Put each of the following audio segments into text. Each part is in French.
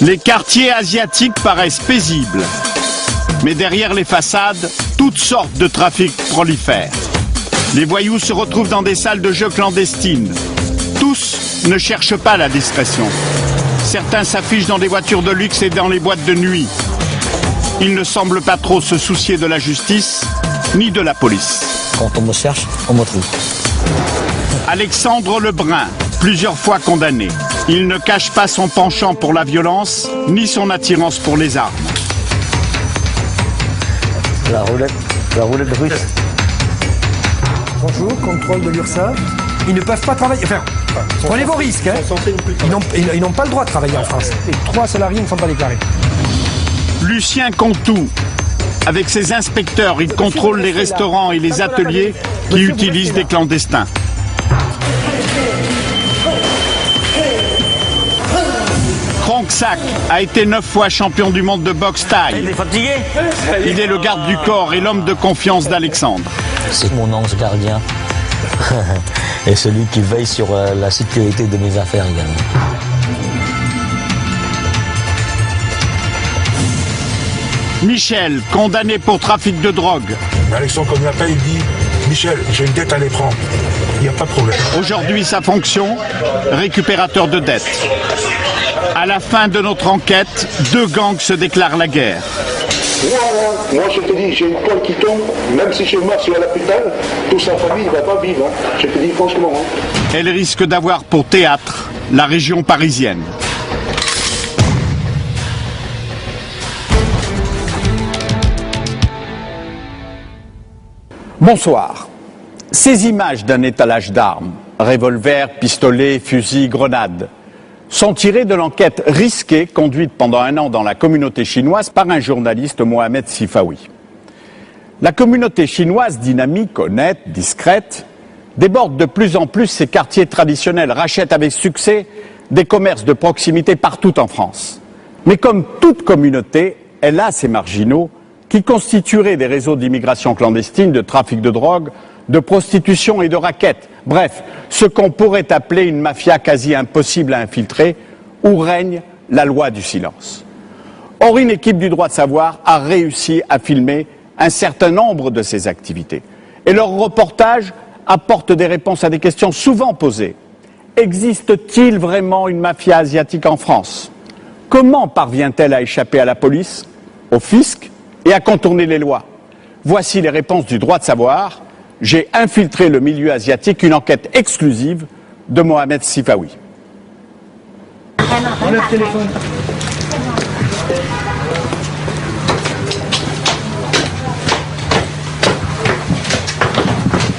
Les quartiers asiatiques paraissent paisibles. Mais derrière les façades, toutes sortes de trafics prolifèrent. Les voyous se retrouvent dans des salles de jeux clandestines. Tous ne cherchent pas la discrétion. Certains s'affichent dans des voitures de luxe et dans les boîtes de nuit. Ils ne semblent pas trop se soucier de la justice, ni de la police. Quand on me cherche, on me trouve. Alexandre Lebrun, plusieurs fois condamné. Il ne cache pas son penchant pour la violence, ni son attirance pour les armes. La roulette russe. Bonjour, contrôle de l'URSSAF. Ils ne peuvent pas travailler. Enfin, prenez vos risques. Hein. Ils n'ont pas le droit de travailler en France. Les 3 salariés ne sont pas déclarés. Lucien Contou. Avec ses inspecteurs, il contrôle les restaurants et les ateliers qui utilisent des clandestins. Kronksak a été 9 fois champion du monde de boxe thaï. Il est fatigué. Il est le garde du corps et l'homme de confiance d'Alexandre. C'est mon ange gardien. Et celui qui veille sur la sécurité de mes affaires également. Michel, condamné pour trafic de drogue. Alexandre, comme il l'appelle, il dit « Michel, j'ai une dette à les prendre. Il n'y a pas de problème. » Aujourd'hui, sa fonction, récupérateur de dettes. À la fin de notre enquête, 2 gangs se déclarent la guerre. Moi, je te dis, j'ai une toile qui tombe, même si je meurs sur l'hôpital, toute sa famille ne va pas vivre. Hein. Je te dis franchement. Hein. Elle risque d'avoir pour théâtre la région parisienne. Bonsoir. Ces images d'un étalage d'armes, revolvers, pistolets, fusils, grenades, sont tirées de l'enquête risquée conduite pendant 1 an dans la communauté chinoise par un journaliste, Mohamed Sifawi. La communauté chinoise, dynamique, honnête, discrète, déborde de plus en plus ses quartiers traditionnels, rachète avec succès des commerces de proximité partout en France. Mais comme toute communauté, elle a ses marginaux qui constitueraient des réseaux d'immigration clandestine, de trafic de drogue, de prostitution et de raquettes. Bref, ce qu'on pourrait appeler une mafia quasi impossible à infiltrer, où règne la loi du silence. Or, une équipe du droit de savoir a réussi à filmer un certain nombre de ces activités. Et leur reportage apporte des réponses à des questions souvent posées. Existe-t-il vraiment une mafia asiatique en France? Comment parvient-elle à échapper à la police, au fisc et à contourner les lois? Voici les réponses du droit de savoir. J'ai infiltré le milieu asiatique, une enquête exclusive de Mohamed Sifawi. Enlève le téléphone.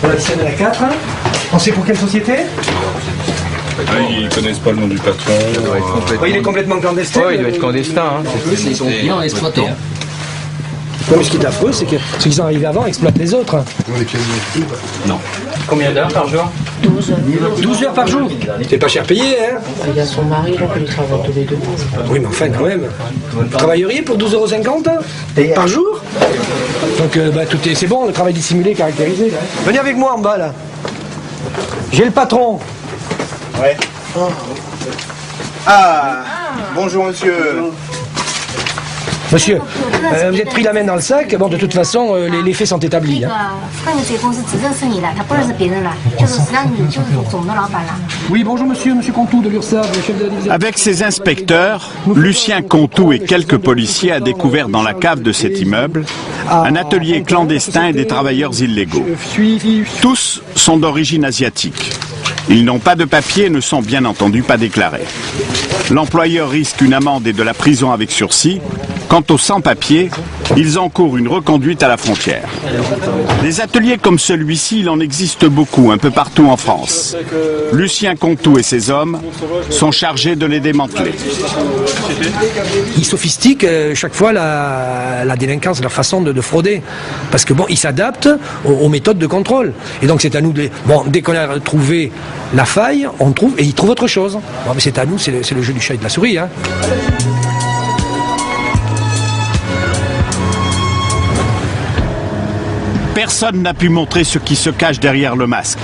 Voilà, ici on est à 4. On sait pour quelle société? Ils connaissent pas le nom du patron. Il est complètement clandestin. Oui, il doit être clandestin. Ils sont clients exploités. Non, mais ce qui est affreux, c'est que ceux qui sont arrivés avant exploitent les autres. Non. Combien d'heures par jour? 12 heures. 12 heures par jour. C'est pas cher payé, hein? Il y a son mari, donc ils travaillent tous les 2. Oui, mais enfin, quand même. Vous travailleriez pour 12,50 € par jour? Donc, tout est, c'est bon, le travail dissimulé, caractérisé. Venez avec moi en bas, là. J'ai le patron. Ouais. Ah, bonjour monsieur. Monsieur, vous êtes pris la main dans le sac. Bon, de toute façon, les faits sont établis. Hein. Oui, bonjour monsieur Contou de l'URSSAF, le chef de la division. Avec ses inspecteurs, Lucien Contou et quelques policiers a découvert dans la cave de cet immeuble un atelier clandestin et des travailleurs illégaux. Tous sont d'origine asiatique. Ils n'ont pas de papier et ne sont bien entendu pas déclarés. L'employeur risque une amende et de la prison avec sursis. Quant aux sans-papiers, ils encourent une reconduite à la frontière. Des ateliers comme celui-ci, il en existe beaucoup, un peu partout en France. Lucien Contou et ses hommes sont chargés de les démanteler. Ils sophistiquent chaque fois la délinquance, leur façon de frauder. Parce que bon, ils s'adaptent aux méthodes de contrôle. Et donc c'est à nous de... Bon, dès qu'on a trouvé la faille, on trouve, et ils trouvent autre chose. Bon, mais c'est à nous, c'est le jeu du chat et de la souris. Hein. Personne n'a pu montrer ce qui se cache derrière le masque.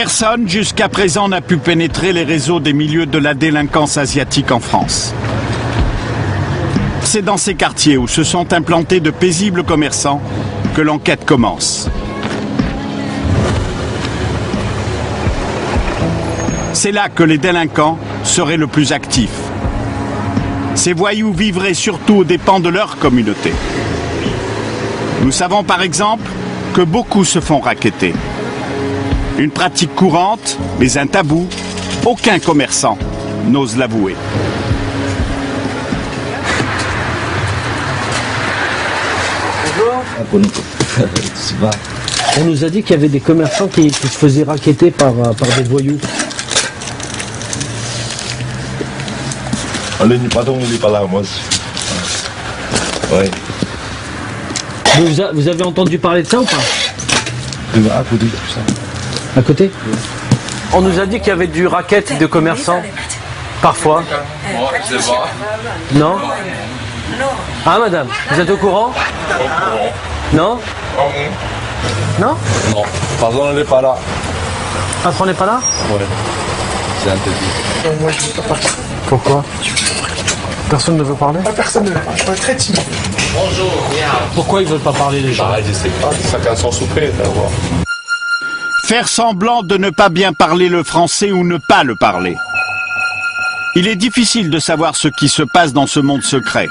Personne jusqu'à présent n'a pu pénétrer les réseaux des milieux de la délinquance asiatique en France. C'est dans ces quartiers où se sont implantés de paisibles commerçants que l'enquête commence. C'est là que les délinquants seraient le plus actifs. Ces voyous vivraient surtout aux dépens de leur communauté. Nous savons par exemple que beaucoup se font racketter. Une pratique courante, mais un tabou, aucun commerçant n'ose l'avouer. Bonjour. On nous a dit qu'il y avait des commerçants qui se faisaient racketter par des voyous. Le patron, il n'est pas là, moi. Ouais. Vous avez entendu parler de ça ou pas? À côté, ça. À côté? On nous a dit qu'il y avait du racket de commerçants. Parfois. Je sais pas. Non? Ah madame, vous êtes au courant? Non? Non? Non, pardon, elle n'est pas là. Patron n'est pas là? Ouais. C'est interdit. Moi, je ne veux pas partir. Pourquoi? Personne ne veut parler? Personne ne veut parler. Je suis très timide. Bonjour, Pourquoi ils ne veulent pas parler les gens? Je sais pas, chacun son soufflet, d'abord. Faire semblant de ne pas bien parler le français ou ne pas le parler. Il est difficile de savoir ce qui se passe dans ce monde secret.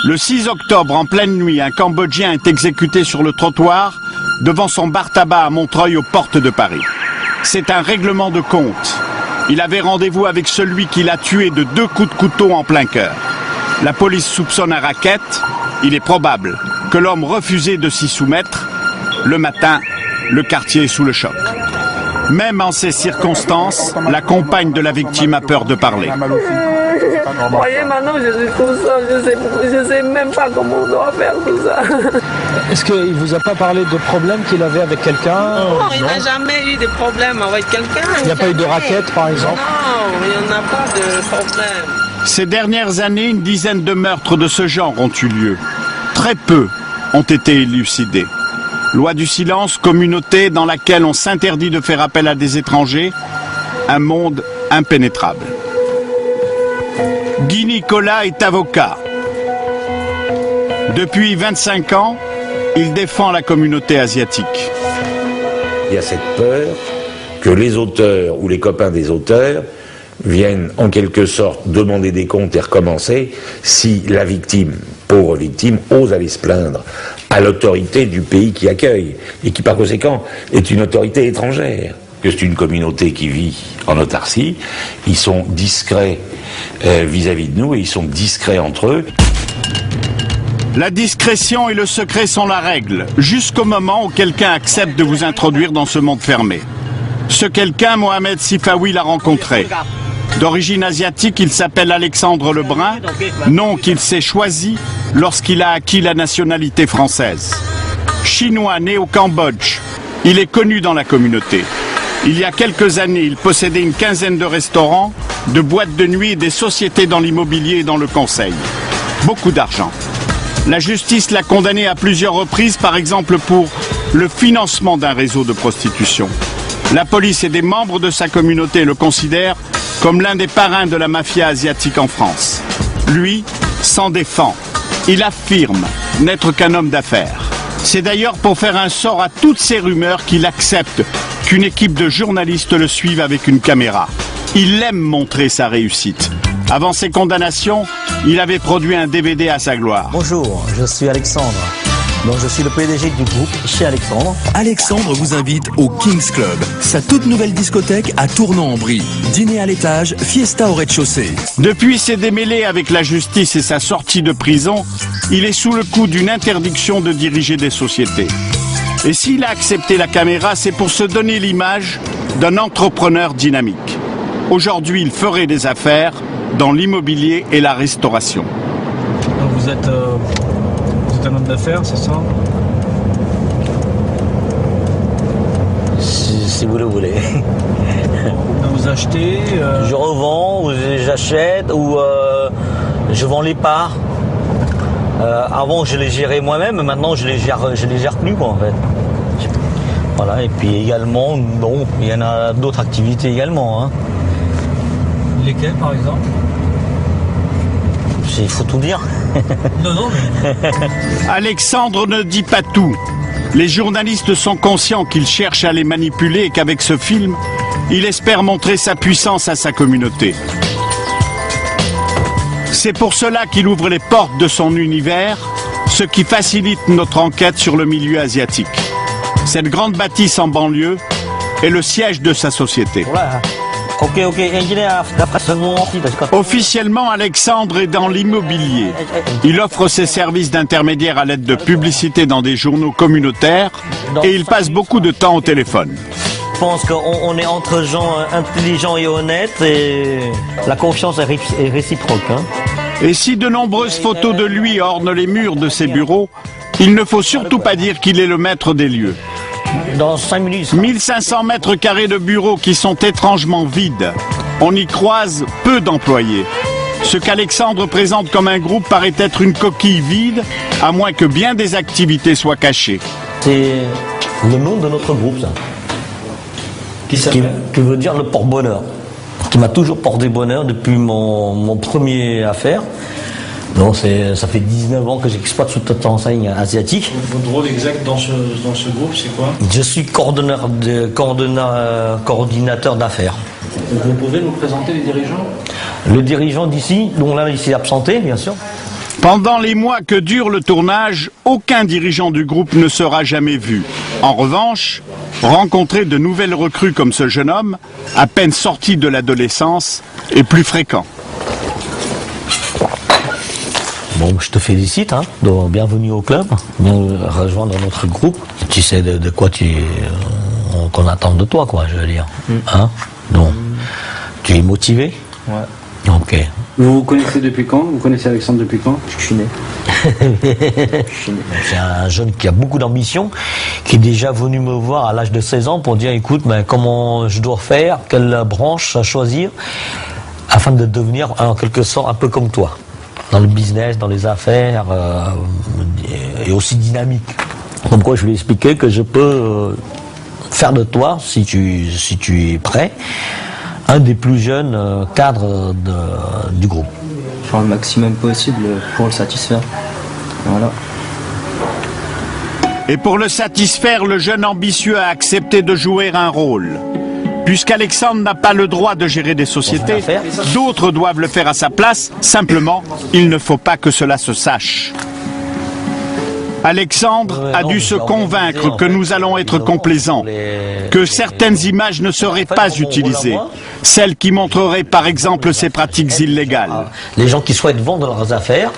Le 6 octobre, en pleine nuit, un Cambodgien est exécuté sur le trottoir devant son bar-tabac à Montreuil aux portes de Paris. C'est un règlement de compte. Il avait rendez-vous avec celui qui l'a tué de 2 coups de couteau en plein cœur. La police soupçonne un racket. Il est probable que l'homme refusait de s'y soumettre. Le matin, le quartier est sous le choc. Même en ces circonstances, la compagne de la victime a peur de parler. Voyez, maintenant je suis tout seul, je sais même pas comment on doit faire tout ça. Est-ce qu'il vous a pas parlé de problèmes qu'il avait avec quelqu'un? Non, il n'a jamais eu de problème avec quelqu'un. Il n'y a pas eu de raquette par exemple? Non, il n'y en a pas de problème. Ces dernières années, une dizaine de meurtres de ce genre ont eu lieu. Très peu ont été élucidés. Loi du silence, communauté dans laquelle on s'interdit de faire appel à des étrangers, un monde impénétrable. Guy Nicolas est avocat. Depuis 25 ans, il défend la communauté asiatique. Il y a cette peur que les auteurs ou les copains des auteurs viennent en quelque sorte demander des comptes et recommencer si la victime, pauvre victime, ose aller se plaindre à l'autorité du pays qui accueille et qui par conséquent est une autorité étrangère. Que c'est une communauté qui vit en autarcie, ils sont discrets vis-à-vis de nous et ils sont discrets entre eux. La discrétion et le secret sont la règle, jusqu'au moment où quelqu'un accepte de vous introduire dans ce monde fermé. Ce quelqu'un, Mohamed Sifawi, l'a rencontré. D'origine asiatique, il s'appelle Alexandre Lebrun, nom qu'il s'est choisi lorsqu'il a acquis la nationalité française. Chinois né au Cambodge, il est connu dans la communauté. Il y a quelques années, il possédait une quinzaine de restaurants, de boîtes de nuit et des sociétés dans l'immobilier et dans le conseil. Beaucoup d'argent. La justice l'a condamné à plusieurs reprises, par exemple pour le financement d'un réseau de prostitution. La police et des membres de sa communauté le considèrent comme l'un des parrains de la mafia asiatique en France. Lui s'en défend. Il affirme n'être qu'un homme d'affaires. C'est d'ailleurs pour faire un sort à toutes ces rumeurs qu'il accepte qu'une équipe de journalistes le suive avec une caméra. Il aime montrer sa réussite. Avant ses condamnations, il avait produit un DVD à sa gloire. Bonjour, je suis Alexandre. Donc je suis le PDG du groupe chez Alexandre. Alexandre vous invite au Kings Club, sa toute nouvelle discothèque à Tournon-en-Brie. Dîner à l'étage, fiesta au rez-de-chaussée. Depuis ses démêlés avec la justice et sa sortie de prison, il est sous le coup d'une interdiction de diriger des sociétés. Et s'il a accepté la caméra, c'est pour se donner l'image d'un entrepreneur dynamique. Aujourd'hui, il ferait des affaires dans l'immobilier et la restauration. Donc vous êtes un homme d'affaires, c'est ça? Si vous le voulez. Vous achetez Je revends, ou j'achète, ou je vends les parts. Avant je les gérais moi-même, maintenant je les gère plus quoi en fait. Voilà, et puis également, bon, il y en a d'autres activités également. Hein. Lesquels, par exemple? Il faut tout dire. Non, non, mais... Alexandre ne dit pas tout. Les journalistes sont conscients qu'il cherche à les manipuler et qu'avec ce film, il espère montrer sa puissance à sa communauté. C'est pour cela qu'il ouvre les portes de son univers, ce qui facilite notre enquête sur le milieu asiatique. Cette grande bâtisse en banlieue est le siège de sa société. Officiellement, Alexandre est dans l'immobilier. Il offre ses services d'intermédiaire à l'aide de publicités dans des journaux communautaires et il passe beaucoup de temps au téléphone. Je pense qu'on est entre gens intelligents et honnêtes et la confiance est réciproque. Hein. Et si de nombreuses photos de lui ornent les murs de ses bureaux, il ne faut surtout pas dire qu'il est le maître des lieux. Dans 5 minutes. 1500 mètres carrés de bureaux qui sont étrangement vides. On y croise peu d'employés. Ce qu'Alexandre présente comme un groupe paraît être une coquille vide, à moins que bien des activités soient cachées. C'est le nom de notre groupe, ça. Qui veut dire le porte-bonheur. Qui m'a toujours porté bonheur depuis mon premier affaire. Donc ça fait 19 ans que j'exploite toute cette enseigne asiatique. Votre rôle exact dans ce groupe, c'est quoi? Je suis coordinateur d'affaires. Vous pouvez nous présenter les dirigeants? Le dirigeant d'ici, dont là il s'est absenté, bien sûr. Pendant les mois que dure le tournage, aucun dirigeant du groupe ne sera jamais vu. En revanche, rencontrer de nouvelles recrues comme ce jeune homme, à peine sorti de l'adolescence, est plus fréquent. Bon, je te félicite, hein. Donc, bienvenue au club, bien rejoindre notre groupe. Tu sais de quoi qu'on attend de toi, quoi, je veux dire. Hein. Donc, tu es motivé? Ouais. Ok. Vous vous connaissez depuis quand? Vous connaissez Alexandre depuis quand? Je suis né. C'est un jeune qui a beaucoup d'ambition, qui est déjà venu me voir à l'âge de 16 ans pour dire, écoute, ben, comment je dois faire, quelle branche choisir, afin de devenir en quelque sorte un peu comme toi. Dans le business, dans les affaires, et aussi dynamique. Comme quoi je lui ai expliqué que je peux faire de toi, si tu es prêt, un des plus jeunes cadres du groupe. Faire le maximum possible pour le satisfaire. Voilà. Et pour le satisfaire, le jeune ambitieux a accepté de jouer un rôle. Puisqu'Alexandre n'a pas le droit de gérer des sociétés, d'autres doivent le faire à sa place. Simplement, il ne faut pas que cela se sache. Alexandre a dû se convaincre que nous allons être complaisants, que certaines images ne seraient pas utilisées, celles qui montreraient par exemple ses pratiques illégales. Les gens qui souhaitent vendre leurs affaires...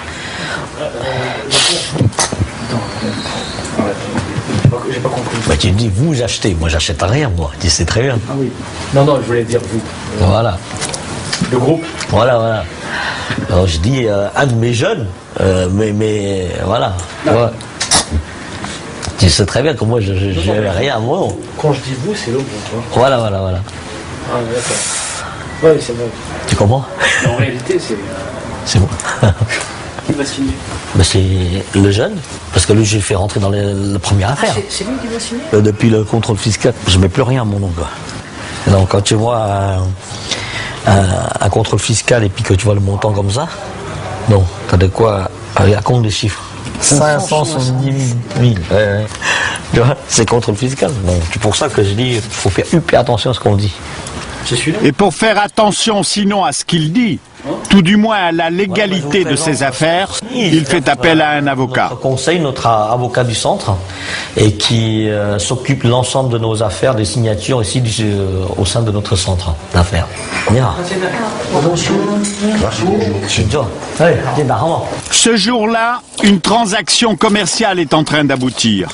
J'ai pas compris. Bah, tu me dis, vous achetez, moi j'achète rien, moi, tu sais très bien. Ah oui. Non, je voulais dire vous. Voilà. Le groupe. Voilà. Alors je dis, un de mes jeunes, mais voilà. Ouais. Tu sais très bien que moi je n'ai rien à moi. Quand je dis vous, c'est le groupe. Hein. Voilà. Ah, d'accord. Oui, c'est vrai. Tu comprends? En réalité, c'est... C'est moi. Qui va signer? Ben, c'est le jeune, parce que lui j'ai fait rentrer dans la première affaire. C'est lui qui va signer? Depuis le contrôle fiscal, je ne mets plus rien à mon nom. Donc quand tu vois un contrôle fiscal et puis que tu vois le montant comme ça, non, tu as de quoi aller à compte des chiffres. 570 000. Ouais. Tu vois, c'est contrôle fiscal. Donc c'est pour ça que je dis, il faut faire hyper attention à ce qu'on dit. Et pour faire attention sinon à ce qu'il dit, tout du moins à la légalité de ses affaires, il fait appel à un avocat. Notre conseil, notre avocat du centre, et qui s'occupe de l'ensemble de nos affaires, des signatures ici au sein de notre centre d'affaires. Ce jour-là, une transaction commerciale est en train d'aboutir.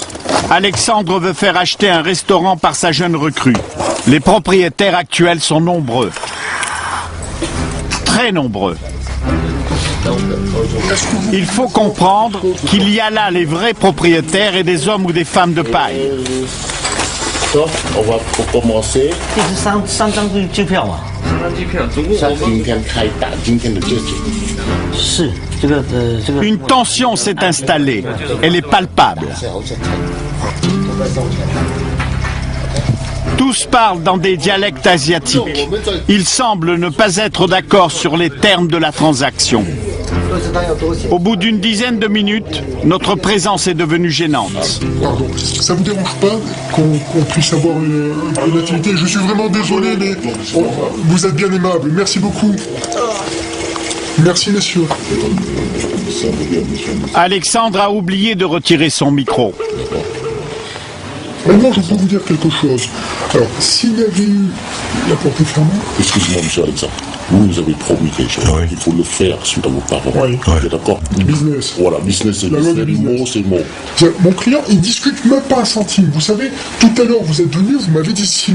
Alexandre veut faire acheter un restaurant par sa jeune recrue. Les propriétaires actuels sont nombreux. Très nombreux. Il faut comprendre qu'il y a là les vrais propriétaires et des hommes ou des femmes de paille. On va commencer. Une tension s'est installée. Elle est palpable. Tous parlent dans des dialectes asiatiques. Ils semblent ne pas être d'accord sur les termes de la transaction. Au bout d'une dizaine de minutes, notre présence est devenue gênante. Pardon, ça vous dérange pas qu'on puisse avoir une activité? Je suis vraiment désolé, mais vous êtes bien aimable. Merci beaucoup. Merci, messieurs. Alexandre a oublié de retirer son micro. Maintenant, je peux vous dire quelque chose. Alors, s'il y avait eu la porte est fermée... Excusez-moi, monsieur Alexandre. Vous nous avez promis quelque chose. Oui. Il faut le faire suite à vos paroles. Oui. Vous êtes d'accord? Business. Voilà, business, c'est business. Le mot, c'est le mot. Mon client, il discute même pas un centime. Vous savez, tout à l'heure, vous êtes venu, vous m'avez dit 6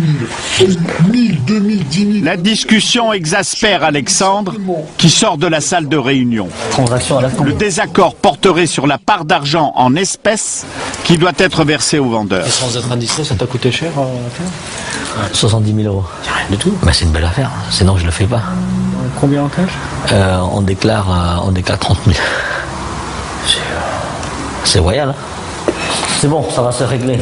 000. 1000, 2000, 10 000... La discussion exaspère Alexandre, qui sort de la salle de réunion. Le désaccord porterait sur la part d'argent en espèces qui doit être versée au vendeur. Et sans être indiscret, ça t'a coûté cher à faire? 70 000 euros. Rien du tout. Bah, c'est une belle affaire, sinon je le fais pas. Combien en cash? On déclare 30 000. C'est royal, hein? C'est bon, ça va se régler.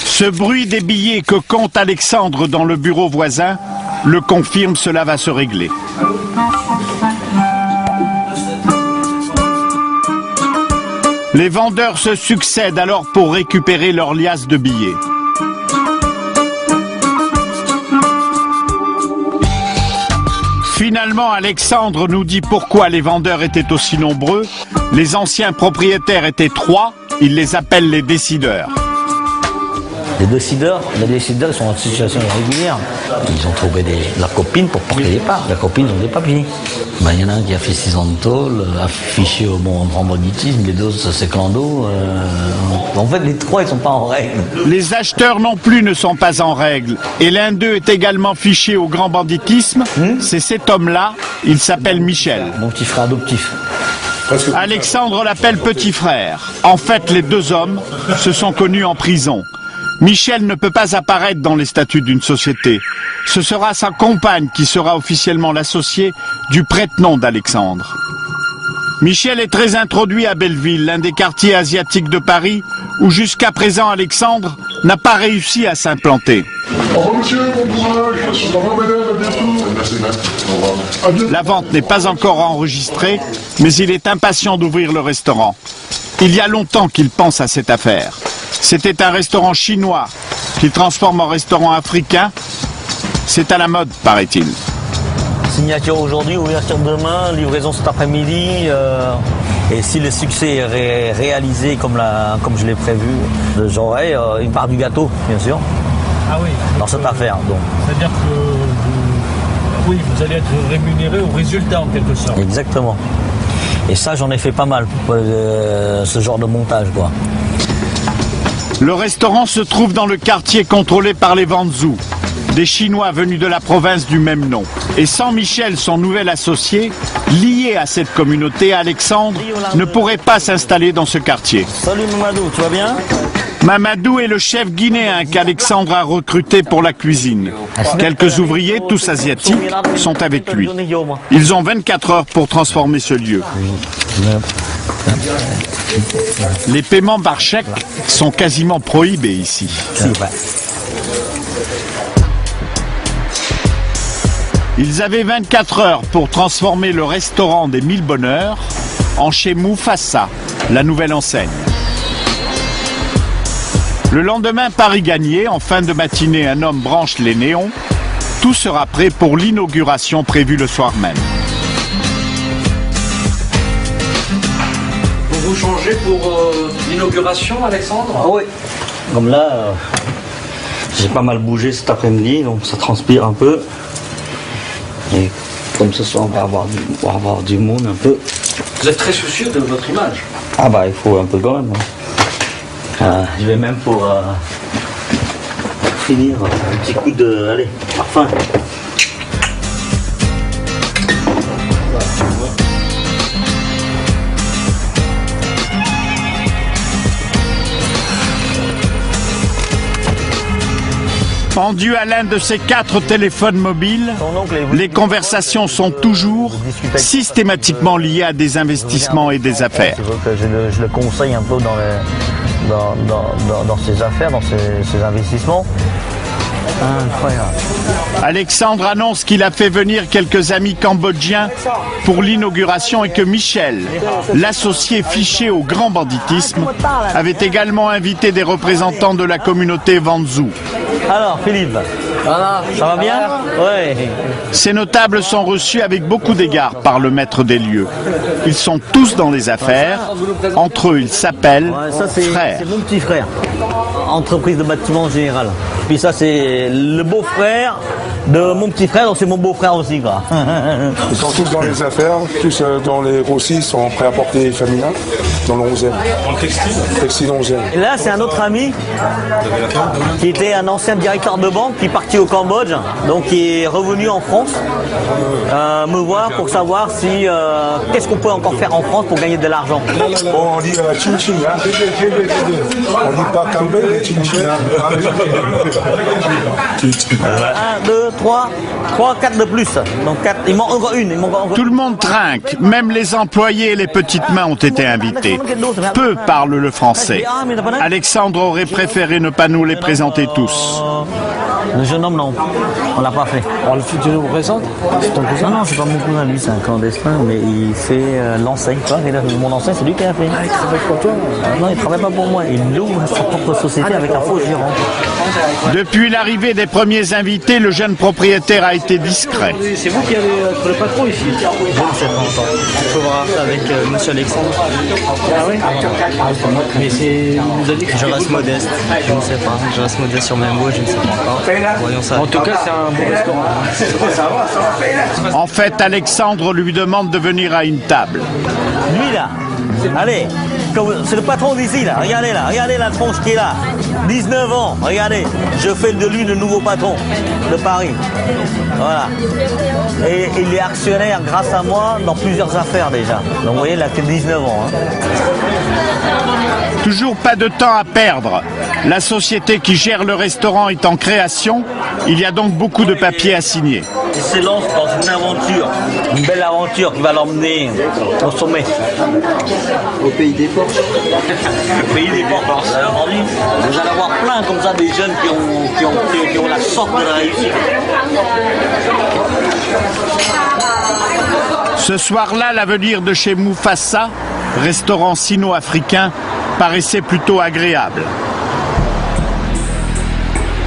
Ce bruit des billets que compte Alexandre dans le bureau voisin le confirme, cela va se régler. Les vendeurs se succèdent alors pour récupérer leur liasse de billets. Finalement, Alexandre nous dit pourquoi les vendeurs étaient aussi nombreux. Les anciens propriétaires étaient 3, il les appelle les décideurs. Les décideurs, ils sont en situation irrégulière. Ils ont trouvé leurs copines pour porter les parts. Les copines ont des papiers. Ben, il y en a un qui a fait 6 ans de tôle, affiché au grand banditisme, les deux c'est clando. En fait, les 3, ils sont pas en règle. Les acheteurs non plus ne sont pas en règle. Et l'un d'eux est également fiché au grand banditisme. C'est cet homme-là, il s'appelle Michel. Mon petit frère adoptif. Alexandre l'appelle petit frère. En fait, les deux hommes se sont connus en prison. Michel ne peut pas apparaître dans les statuts d'une société. Ce sera sa compagne qui sera officiellement l'associée du prête-nom d'Alexandre. Michel est très introduit à Belleville, l'un des quartiers asiatiques de Paris, où jusqu'à présent Alexandre n'a pas réussi à s'implanter. Au revoir monsieur, bon courage. Au revoir madame, à bientôt. Merci, au revoir. La vente n'est pas encore enregistrée, mais il est impatient d'ouvrir le restaurant. Il y a longtemps qu'il pense à cette affaire. C'était un restaurant chinois qu'il transforme en restaurant africain. C'est à la mode, paraît-il. Signature aujourd'hui, ouverture demain, livraison cet après-midi. Et si le succès est réalisé comme je l'ai prévu, j'aurai une part du gâteau, bien sûr. Ah oui. Dans cette affaire. C'est-à-dire que vous allez être rémunéré au résultat en quelque sorte. Exactement. Et ça, j'en ai fait pas mal pour ce genre de montage, quoi. Le restaurant se trouve dans le quartier contrôlé par les Wanzhou, des Chinois venus de la province du même nom. Et sans Michel, son nouvel associé, lié à cette communauté, Alexandre ne pourrait pas s'installer dans ce quartier. Salut Mamadou, tu vas bien? Mamadou est le chef guinéen qu'Alexandre a recruté pour la cuisine. Quelques ouvriers, tous asiatiques, sont avec lui. Ils ont 24 heures pour transformer ce lieu. Les paiements par chèque sont quasiment prohibés ici. Ils avaient 24 heures pour transformer le restaurant des 1000 Bonheurs en chez Mufasa, la nouvelle enseigne. Le lendemain, Paris gagné, en fin de matinée, un homme branche les néons. Tout sera prêt pour l'inauguration prévue le soir même. Vous changez pour l'inauguration, Alexandre? Oui. Comme là, j'ai pas mal bougé cet après-midi, donc ça transpire un peu. Et comme ce soir, on va avoir du monde un peu. Vous êtes très soucieux de votre image? Ah bah, il faut un peu quand même. Je vais même pour finir un petit coup de... Allez, parfum. Pendu à l'un de ses 4 téléphones mobiles, les conversations sont toujours systématiquement liées à des investissements et des affaires. Tu veux que je le conseille un peu dans ses affaires, dans ses investissements. Incroyable. Alexandre annonce qu'il a fait venir quelques amis cambodgiens pour l'inauguration et que Michel, l'associé fiché au grand banditisme, avait également invité des représentants de la communauté Vanzou. Alors Philippe, ça va bien? Ouais. Ces notables sont reçus avec beaucoup d'égards par le maître des lieux. Ils sont tous dans les affaires. Entre eux, ils s'appellent frères. C'est mon petit frère. Entreprise de bâtiment en général. Puis ça, c'est le beau-frère de mon petit frère, donc c'est mon beau-frère aussi, quoi. Ils sont tous dans les affaires, tous dans les grossistes, sont prêts à porter féminin, dans le 11e. En textile? Textile 11e. Et là, c'est un autre ami qui était un ancien directeur de banque qui est parti au Cambodge, donc qui est revenu en France me voir pour savoir si qu'est-ce qu'on peut encore faire en France pour gagner de l'argent. Bon, on dit chin-chin, hein. On dit pas Cambé, mais chin-chin. 1, 2, 3, 4 de plus. Donc 4, il manque encore une. Tout le monde trinque, même les employés et les petites mains ont été invités. Peu parlent le français. Alexandre aurait préféré ne pas nous les présenter tous. Le jeune homme, non. On l'a pas fait. Tu nous présentes? C'est ton cousin? Non, c'est pas mon cousin, lui, c'est un clandestin, mais il fait l'enseigne. Mon enseigne, c'est lui qui a fait. Ah, il travaille pour toi? Non, il travaille pas pour moi. Il ouvre sa propre société avec un faux gérant. Depuis l'arrivée des premiers invités, le jeune propriétaire a été discret. C'est vous qui avez le patron ici? Je ne sais pas encore. Il faut voir ça avec monsieur Alexandre. Ah oui? Mais c'est... Vous avez dit que je reste modeste. Je ne sais pas. Je reste modeste sur mes mots, je ne sais pas encore. Voyons ça. En tout cas, c'est un bon restaurant. En fait, Alexandre lui demande de venir à une table. Lui, là, allez, c'est le patron d'ici, là. Regardez la tronche qui est là. 19 ans, regardez. Je fais de lui le nouveau patron de Paris. Voilà. Et il est actionnaire grâce à moi dans plusieurs affaires déjà. Donc vous voyez, il a que 19 ans. Hein. Toujours pas de temps à perdre. La société qui gère le restaurant est en création. Il y a donc beaucoup de papiers à signer. Il se lance dans une aventure, une belle aventure qui va l'emmener au sommet. Au pays des porcs. Au pays des porcs. Vous allez avoir plein comme ça des jeunes qui ont la sorte de la réussite. Ce soir-là, l'avenir de chez Mufasa, restaurant sino-africain, paraissait plutôt agréable.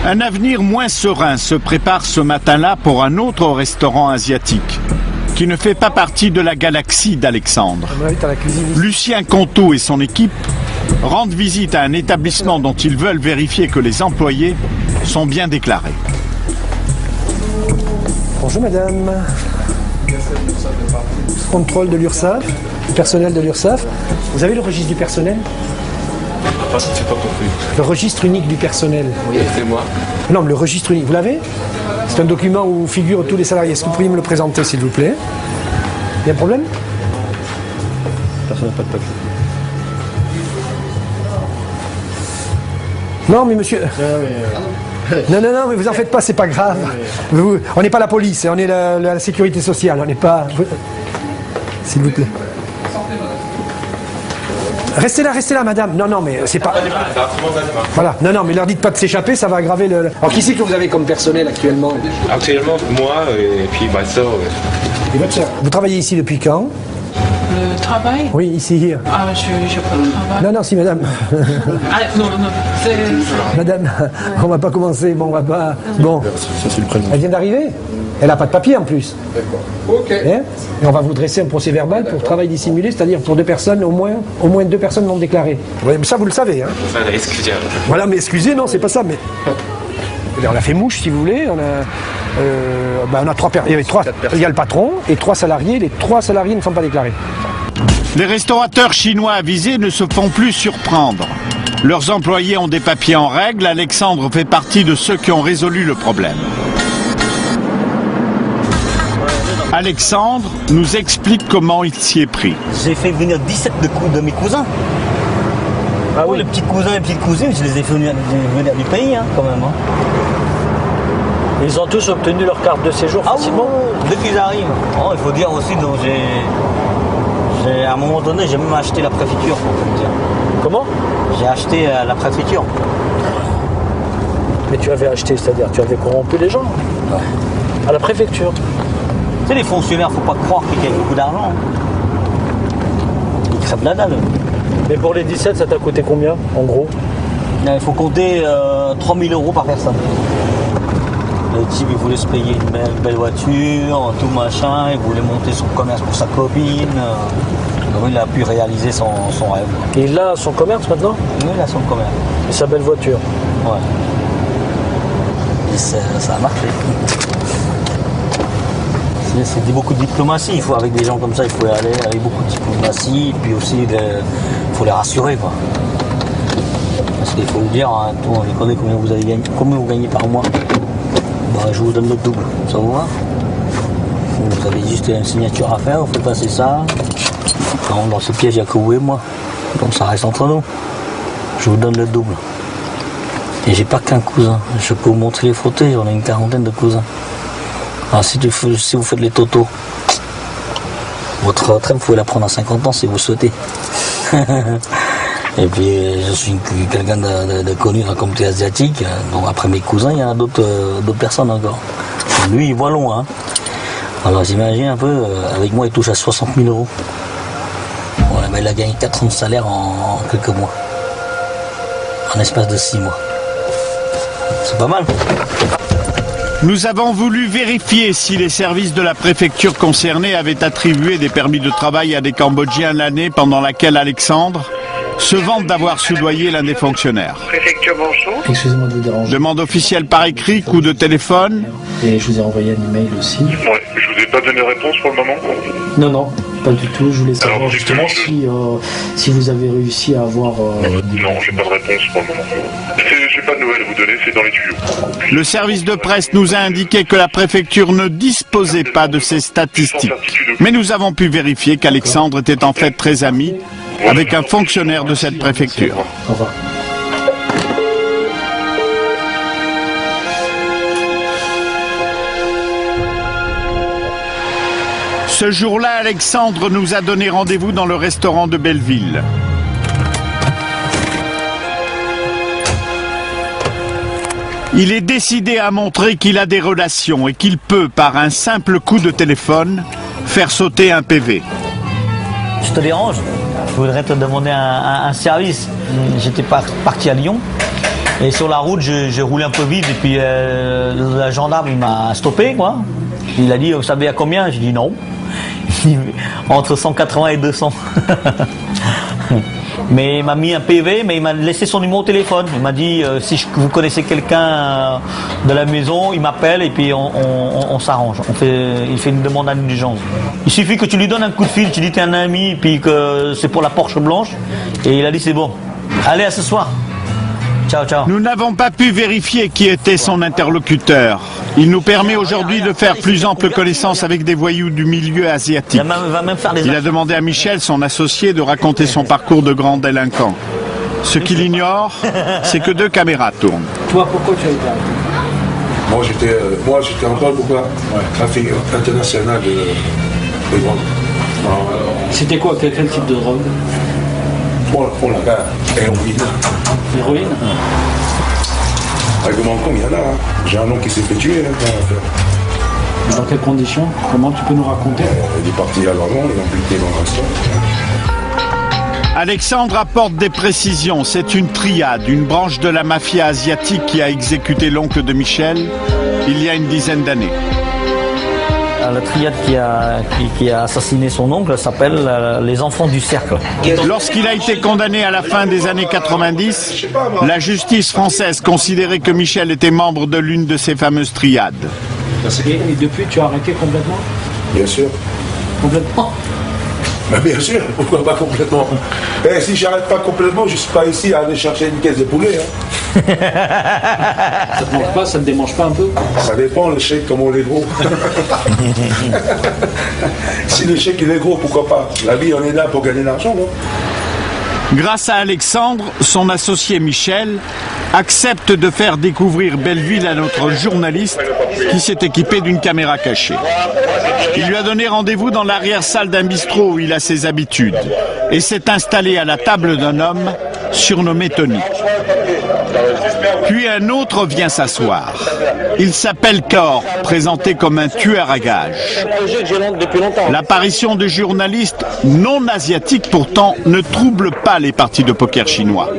Un avenir moins serein se prépare ce matin-là pour un autre restaurant asiatique, qui ne fait pas partie de la galaxie d'Alexandre. Lucien Conto et son équipe rendent visite à un établissement dont ils veulent vérifier que les employés sont bien déclarés. Bonjour madame. Contrôle de l'URSSAF, du personnel de l'URSSAF. Vous avez le registre du personnel? C'est pas compris. Le registre unique du personnel. Oui, c'est moi. Non, mais le registre unique, vous l'avez? C'est un document où figurent tous les salariés. Est-ce que vous pourriez me le présenter, s'il vous plaît? Il y a un problème? Personne n'a pas de papier. Non, mais monsieur... Non, mais vous en faites pas, c'est pas grave. On n'est pas la police, on est la sécurité sociale, on n'est pas... S'il vous plaît. Restez là, madame. Non, mais c'est pas... Voilà, non, mais leur dites pas de s'échapper, ça va aggraver le... Alors, qui c'est que vous avez comme personnel actuellement? Actuellement, moi et puis ma soeur. Et votre soeur. Vous travaillez ici depuis quand? Le travail? Oui, ici. Ah, je pas de travail. Non, si, madame. Ah, non, c'est... Madame, on va pas commencer, bon, on va pas... Bon. Ça, c'est le prénom. Elle vient d'arriver? Elle n'a pas de papier en plus. D'accord. Ok. Et on va vous dresser un procès verbal pour travail dissimulé, c'est-à-dire pour 2 personnes, au moins 2 personnes non déclarées. Oui, mais ça, vous le savez. Hein. Excusez-moi. Voilà, mais excusez, non, c'est pas ça, mais... On a fait mouche, si vous voulez. On a 3 personnes. Il y a le patron et 3 salariés. Les 3 salariés ne sont pas déclarés. Les restaurateurs chinois avisés ne se font plus surprendre. Leurs employés ont des papiers en règle. Alexandre fait partie de ceux qui ont résolu le problème. Alexandre nous explique comment il s'y est pris. J'ai fait venir 17 de mes cousins. Ah oui, les petits cousins et les petites cousines, je les ai fait venir du pays, hein, quand même. Hein. Ils ont tous obtenu leur carte de séjour facilement. Dès qu'ils arrivent. Oh, il faut dire aussi, donc à un moment donné, j'ai même acheté la préfecture, pour te dire. Comment? J'ai acheté la préfecture. Mais tu avais acheté, c'est-à-dire tu avais corrompu les gens? Ouais. À la préfecture. Tu sais, les fonctionnaires, faut pas croire qu'ils gagnent beaucoup d'argent. Ils crèvent la dalle. Mais pour les 17, ça t'a coûté combien, en gros? Il faut compter 3 000 € par personne. Le type, il voulait se payer une belle voiture, tout machin, il voulait monter son commerce pour sa copine. Donc il a pu réaliser son rêve. Et il a son commerce maintenant? Oui, il a son commerce. Et sa belle voiture? Ouais. Et ça a marché. C'était beaucoup de diplomatie. Il faut, avec des gens comme ça, il faut y aller avec beaucoup de diplomatie. Et puis aussi, il faut les rassurer, quoi. Parce qu'il faut vous dire, hein, on les connaît combien vous gagnez par mois. Bah, je vous donne le double, ça vous va? Vous avez juste une signature à faire, vous faites passer ça. Non, dans ce piège, il n'y a que vous et moi. Donc ça reste entre nous. Je vous donne le double. Et j'ai pas qu'un cousin. Je peux vous montrer les photos, j'en ai une quarantaine de cousins. Alors si vous faites les totos, votre retraite, vous pouvez la prendre à 50 ans si vous souhaitez. Et puis je suis quelqu'un de connu dans la communauté asiatique. Donc après mes cousins, il y en a d'autres personnes encore. Et lui, il voit loin. Hein. Alors j'imagine un peu, avec moi, il touche à 60 000 €. Voilà, mais il a gagné 4 ans de salaire en quelques mois. En espace de 6 mois. C'est pas mal. Nous avons voulu vérifier si les services de la préfecture concernée avaient attribué des permis de travail à des Cambodgiens l'année pendant laquelle Alexandre se vante d'avoir soudoyé l'un des fonctionnaires. Préfecture, bonjour. Excusez-moi de vous déranger. Demande officielle par écrit, coup de téléphone. Et je vous ai envoyé un email aussi. Ouais, je vous ai pas donné réponse pour le moment. Non, pas du tout. Je voulais savoir justement si vous avez réussi à avoir... Non, j'ai pas de réponse pour le moment. J'ai pas de nouvelles à vous donner, c'est dans les tuyaux. Le service de presse nous a indiqué que la préfecture ne disposait pas de ces statistiques. Mais nous avons pu vérifier qu'Alexandre était en fait très ami avec un fonctionnaire de cette préfecture. Au revoir. Ce jour-là, Alexandre nous a donné rendez-vous dans le restaurant de Belleville. Il est décidé à montrer qu'il a des relations et qu'il peut, par un simple coup de téléphone, faire sauter un PV. Je te dérange? Je voudrais te demander un service. J'étais parti à Lyon et sur la route, j'ai roulé un peu vite et puis le gendarme il m'a stoppé, quoi. Il a dit, vous savez à combien? J'ai dit non. Entre 180 et 200. Mais il m'a mis un PV, mais il m'a laissé son numéro de téléphone. Il m'a dit, si vous connaissez quelqu'un de la maison, il m'appelle et puis on s'arrange. Il fait une demande d'indulgence. Il suffit que tu lui donnes un coup de fil, tu dis t'es un ami, puis que c'est pour la Porsche blanche. Et il a dit c'est bon. Allez, à ce soir. Ciao, ciao. Nous n'avons pas pu vérifier qui était son interlocuteur. Il nous permet aujourd'hui de faire plus ample connaissance avec des voyous du milieu asiatique. Il a demandé à Michel, son associé, de raconter son parcours de grand délinquant. Ce qu'il ignore, c'est que 2 caméras tournent. Toi, pourquoi tu as été arrêté? Moi, j'étais en Paul pourquoi trafic international de drogue. C'était quoi? Quel type de drogue? Pour la gare, héroïne. Héroïne? Avec mon con, il y en a. Hein. J'ai un nom qui s'est fait tuer. Hein, dans quelles conditions? Comment tu peux nous raconter? Il est parti à Londres, ils ont buté dans un restaurant. Alexandre apporte des précisions. C'est une triade, une branche de la mafia asiatique qui a exécuté l'oncle de Michel il y a une dizaine d'années. La triade qui a assassiné son oncle s'appelle les enfants du cercle. Lorsqu'il a été condamné à la fin des années 90, la justice française considérait que Michel était membre de l'une de ces fameuses triades. Et depuis, tu as arrêté complètement? Bien sûr. Complètement? Bien sûr, pourquoi pas complètement? Si j'arrête pas complètement, je ne suis pas ici à aller chercher une caisse de poulet. Hein. Ça te mange pas, ça te démange pas un peu? Ça dépend, le chèque, comment on est gros. Si le chèque il est gros, pourquoi pas? La vie, on est là pour gagner de l'argent, non? Grâce à Alexandre, son associé Michel accepte de faire découvrir Belleville à notre journaliste qui s'est équipé d'une caméra cachée. Il lui a donné rendez-vous dans l'arrière-salle d'un bistrot où il a ses habitudes et s'est installé à la table d'un homme surnommé Tony. Puis un autre vient s'asseoir. Il s'appelle Cor, présenté comme un tueur à gages. L'apparition de journalistes non asiatiques pourtant ne trouble pas les parties de poker chinois.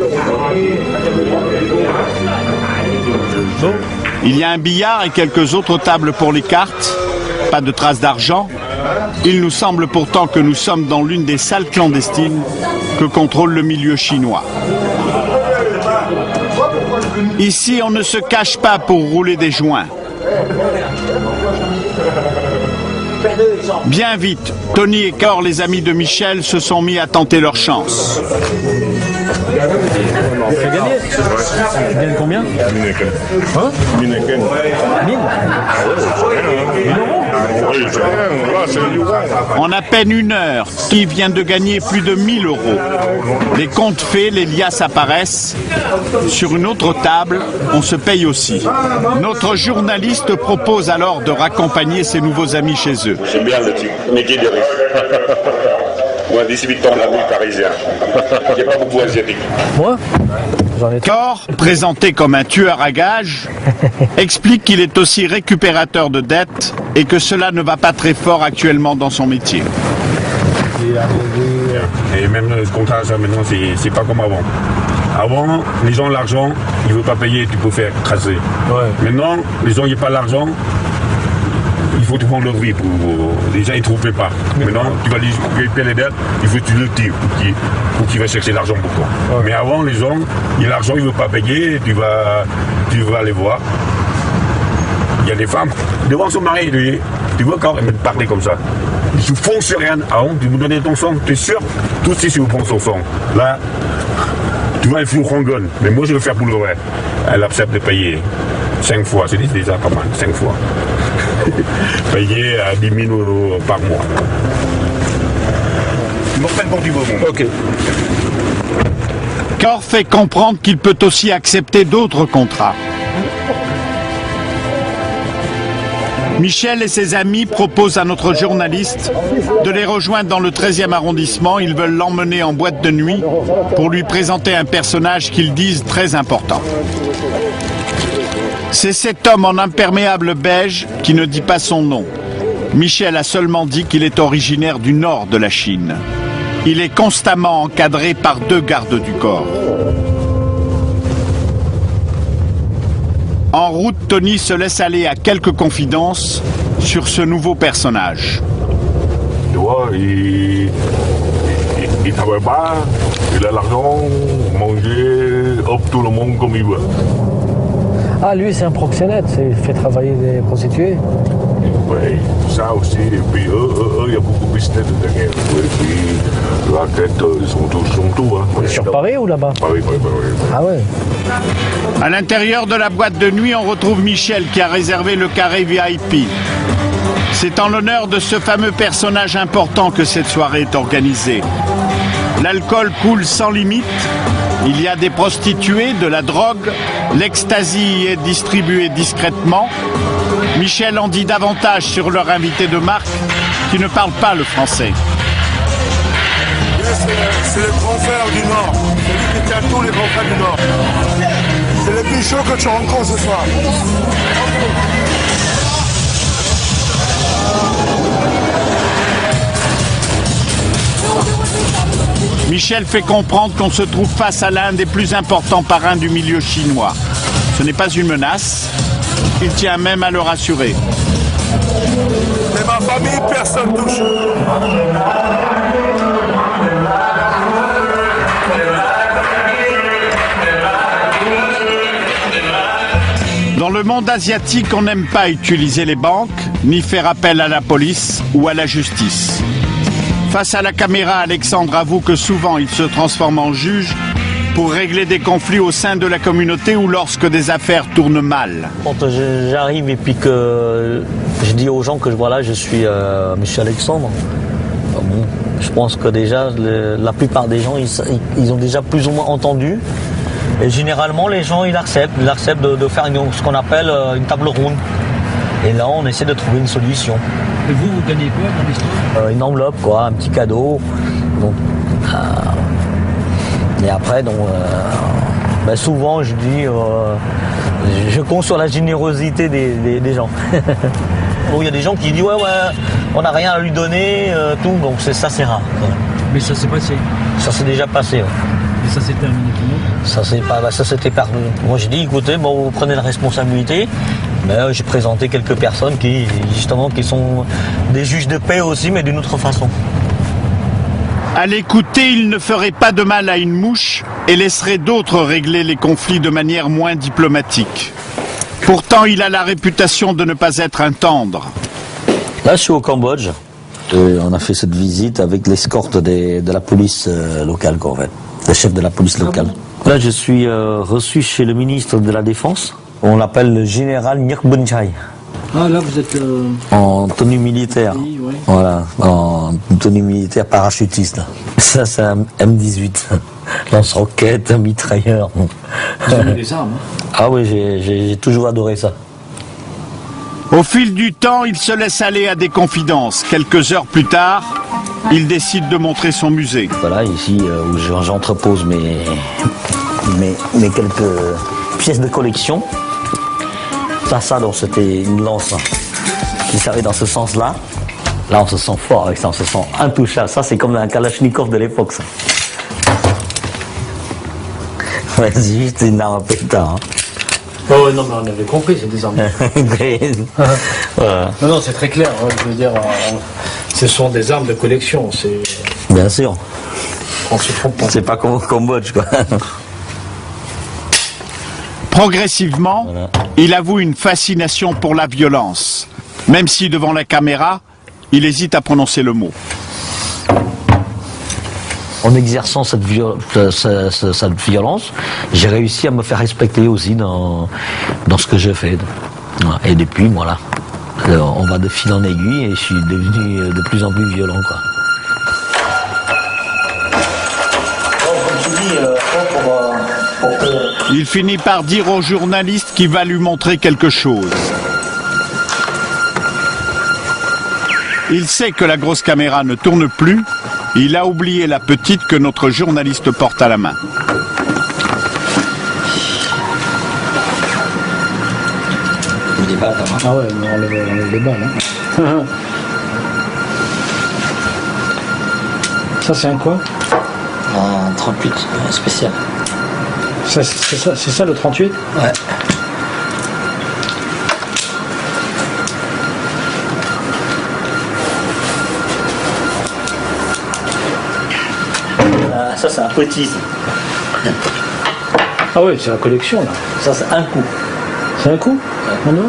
Il y a un billard et quelques autres tables pour les cartes. Pas de traces d'argent. Il nous semble pourtant que nous sommes dans l'une des salles clandestines que contrôle le milieu chinois. Ici, on ne se cache pas pour rouler des joints. Bien vite, Tony et Cor, les amis de Michel, se sont mis à tenter leur chance. Tu as gagné? Tu gagnes combien? Hein? 1000 En à peine une heure, qui vient de gagner plus de 1000 €. Les comptes faits, les liasses apparaissent. Sur une autre table, on se paye aussi. Notre journaliste propose alors de raccompagner ses nouveaux amis chez eux. J'aime bien le métier de riche. Ou un distributeur de la nuit parisien. Il n'y a pas beaucoup d'asiatiques. Moi? Cor, présenté comme un tueur à gages, explique qu'il est aussi récupérateur de dettes et que cela ne va pas très fort actuellement dans son métier. Et même le comptage, maintenant, c'est pas comme avant. Avant, les gens ont l'argent, ils ne veulent pas payer, tu peux faire tracer. Ouais. Maintenant, les gens n'ont pas l'argent, il faut te prendre leur vie. Les gens, ils ne trouvent pas. Maintenant, tu vas lui payer les dettes, il faut que tu le tires pour qu'il va chercher l'argent pour toi. Ouais. Mais avant, les gens, l'argent, ils ne veulent pas payer, tu vas aller voir. Il y a des femmes, devant son mari, tu vois quand elle parler comme ça. Tu fonces sur rien. Ah bon, tu me donnes ton sang, tu es sûr? Tout de suite, si vous prenez son sang. Là, tu vois, il faut rongonne. Mais moi, je vais le faire pour le vrai. Elle accepte de payer 5 fois. C'est déjà pas mal, 5 fois. Payer à 10 000 € par mois. Tu m'en fais pour du moment. Ok. Cor fait comprendre qu'il peut aussi accepter d'autres contrats. Michel et ses amis proposent à notre journaliste de les rejoindre dans le 13e arrondissement. Ils veulent l'emmener en boîte de nuit pour lui présenter un personnage qu'ils disent très important. C'est cet homme en imperméable beige qui ne dit pas son nom. Michel a seulement dit qu'il est originaire du nord de la Chine. Il est constamment encadré par 2 gardes du corps. En route, Tony se laisse aller à quelques confidences sur ce nouveau personnage. Tu vois, il travaille pas, il a l'argent, manger, hop, tout le monde comme il veut. Ah, lui, c'est un proxénète, il fait travailler des prostituées. Oui, ça aussi, et puis eux, il y a beaucoup de business derrière. Et puis, la tête, ils sont tout. Hein. Sur Paris ou là-bas? Paris. Ah ouais. À l'intérieur de la boîte de nuit, on retrouve Michel qui a réservé le carré VIP. C'est en l'honneur de ce fameux personnage important que cette soirée est organisée. L'alcool coule sans limite. Il y a des prostituées, de la drogue. L'ecstasy est distribuée discrètement. Michel en dit davantage sur leur invité de marque qui ne parle pas le français. C'est le grand frère du Nord. C'est lui qui tient tous les grands frères du Nord. C'est le plus chaud que tu rencontres ce soir. Michel fait comprendre qu'on se trouve face à l'un des plus importants parrains du milieu chinois. Ce n'est pas une menace, il tient même à le rassurer. Mais ma famille, personne touche. Dans le monde asiatique, on n'aime pas utiliser les banques, ni faire appel à la police ou à la justice. Face à la caméra, Alexandre avoue que souvent il se transforme en juge pour régler des conflits au sein de la communauté ou lorsque des affaires tournent mal. Quand j'arrive et puis que je dis aux gens que voilà, je suis monsieur Alexandre, bon, Je pense que déjà, la plupart des gens, ils ont déjà plus ou moins entendu. Et généralement, les gens, ils acceptent de faire ce qu'on appelle une table ronde. Et là, on essaie de trouver une solution. Et vous gagnez quoi dans l'histoire? Une enveloppe, quoi, un petit cadeau. Donc, et après, donc, souvent, je dis, je compte sur la générosité des gens. Bon, il y a des gens qui disent, ouais, on n'a rien à lui donner, tout, donc ça, c'est rare. Mais ça s'est passé? Ça s'est déjà passé, ouais. Et ça s'est terminé comment? Ça s'était perdu. Moi, j'ai dit, écoutez, bon, vous prenez la responsabilité. Mais j'ai présenté quelques personnes qui sont des juges de paix aussi, mais d'une autre façon. À l'écouter, il ne ferait pas de mal à une mouche et laisserait d'autres régler les conflits de manière moins diplomatique. Pourtant, il a la réputation de ne pas être un tendre. Là, je suis au Cambodge. Et on a fait cette visite avec l'escorte de la police locale, en fait. Le chef de la police locale. Là, je suis reçu chez le ministre de la Défense. On l'appelle le général Nyek Bunchai. Ah, là, vous êtes... En tenue militaire. Oui, ouais. Voilà, en tenue militaire parachutiste. Ça, c'est un M18. Lance-roquette, mitrailleur. Vous avez des armes, hein? Ah oui, j'ai toujours adoré ça. Au fil du temps, il se laisse aller à des confidences. Quelques heures plus tard, il décide de montrer son musée. Voilà, ici où j'entrepose mes quelques pièces de collection. Ça, donc c'était une lance qui servait dans ce sens-là. Là, on se sent fort avec ça, on se sent intouchable. Ça, c'est comme un Kalachnikov de l'époque, ça. Ouais, c'est juste une arme à pétard. Hein. Oh non, mais on avait compris, c'est des armes. Voilà. Non, c'est très clair. Je veux dire, ce sont des armes de collection. Bien sûr. On se trompe pas. C'est pas comme au Cambodge, quoi. Progressivement, voilà. Il avoue une fascination pour la violence, même si devant la caméra, il hésite à prononcer le mot. En exerçant cette violence, j'ai réussi à me faire respecter aussi dans ce que je fais. Et depuis, voilà, on va de fil en aiguille et je suis devenu de plus en plus violent, quoi. Il finit par dire au journaliste qu'il va lui montrer quelque chose. Il sait que la grosse caméra ne tourne plus. Il a oublié la petite que notre journaliste porte à la main. Ah ouais, on enlève les balles. Hein. Ça, c'est un quoi? Un 38 spécial. C'est ça le 38? Ouais. Ça, c'est un petit. Ah oui, c'est la collection, là. Ça, c'est un coup. C'est un coup? Ouais. Non.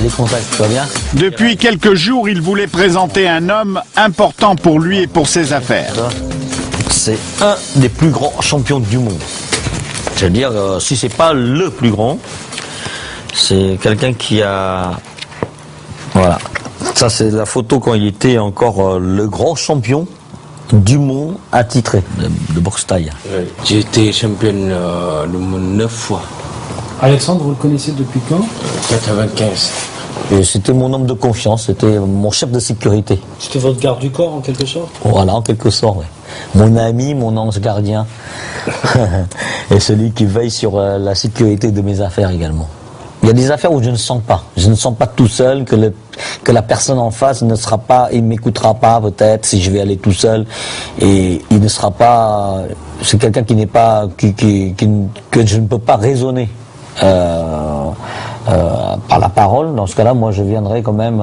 Les contacts, tu vas bien? Depuis quelques jours, il voulait présenter un homme important pour lui et pour ses affaires. C'est un des plus grands champions du monde. C'est-à-dire, si c'est pas le plus grand, c'est quelqu'un qui a... Voilà. Ça, c'est la photo quand il était encore le grand champion du monde attitré de boxe thaï. J'ai été champion du monde 9 fois. Alexandre, vous le connaissez depuis quand? 95. C'était mon homme de confiance, c'était mon chef de sécurité. C'était votre garde du corps en quelque sorte? Voilà, en quelque sorte, oui. Mon ami, mon ange gardien. Et celui qui veille sur la sécurité de mes affaires également. Il y a des affaires où je ne sens pas. Je ne sens pas tout seul que la personne en face ne sera pas, il m'écoutera pas peut-être si je vais aller tout seul. Et il ne sera pas... C'est quelqu'un qui n'est pas... que je ne peux pas raisonner. Par la parole, dans ce cas-là, moi je viendrai quand même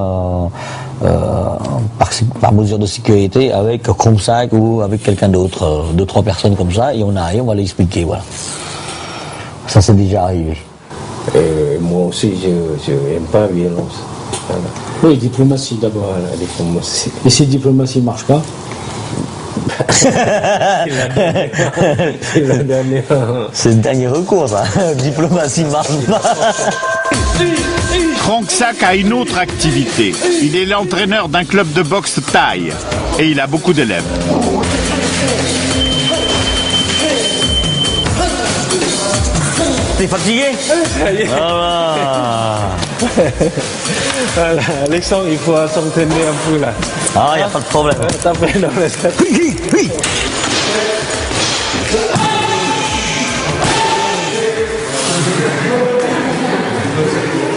par mesure de sécurité avec comme ça ou avec quelqu'un d'autre, 2-3 personnes comme ça, et on arrive, on va l'expliquer, voilà. Ça c'est déjà arrivé. Moi aussi, je n'aime pas la violence. Voilà. Oui, diplomatie d'abord. Voilà, diplomatie. Et si diplomatie ne marche pas? C'est le dernier recours, ça. Diplomatie marche pas. Krongsak a une autre activité. Il est l'entraîneur d'un club de boxe thaï et il a beaucoup d'élèves. T'es fatigué? Voilà, Alexandre, il faut s'entraîner un peu là. Ah, il n'y a pas de problème.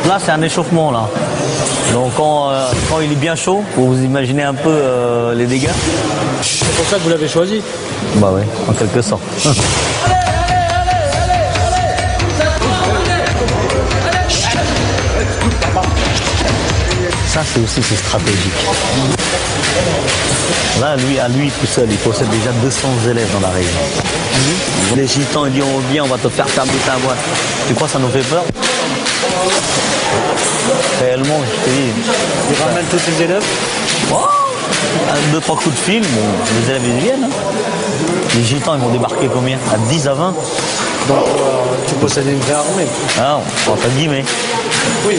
Là, c'est un échauffement, là. Donc, quand il est bien chaud, vous imaginez un peu les dégâts. C'est pour ça que vous l'avez choisi? Bah oui, en quelque sorte. Ça, c'est stratégique. Là, à lui tout seul, il possède déjà 200 élèves dans la région. Les gitans, ils disent on vient, on va te faire fermer ta boîte. Tu crois que ça nous fait peur? Réellement, je te dis. Il ramène tous les élèves? Oh, 2-3 coups de fil, bon, les élèves ils viennent. Les gitans, ils vont débarquer combien? À 10 à 20. Donc, tu possèdes une vraie armée? Ah, entre guillemets. Oui.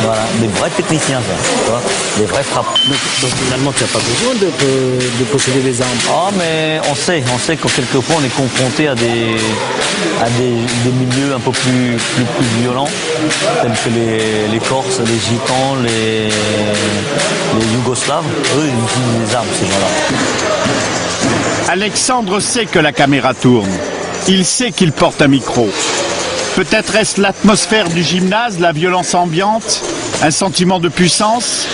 Voilà, des vrais techniciens, ça. Tu vois, des vrais frappes. Donc finalement, tu n'as pas besoin de posséder des armes. Ah, mais on sait que quelquefois on est confronté à des milieux un peu plus violents, tels que les Corses, les Gitans, les Yougoslaves. Eux, ils utilisent des armes, ces gens-là. Alexandre sait que la caméra tourne. Il sait qu'il porte un micro. Peut-être est-ce l'atmosphère du gymnase, la violence ambiante, un sentiment de puissance?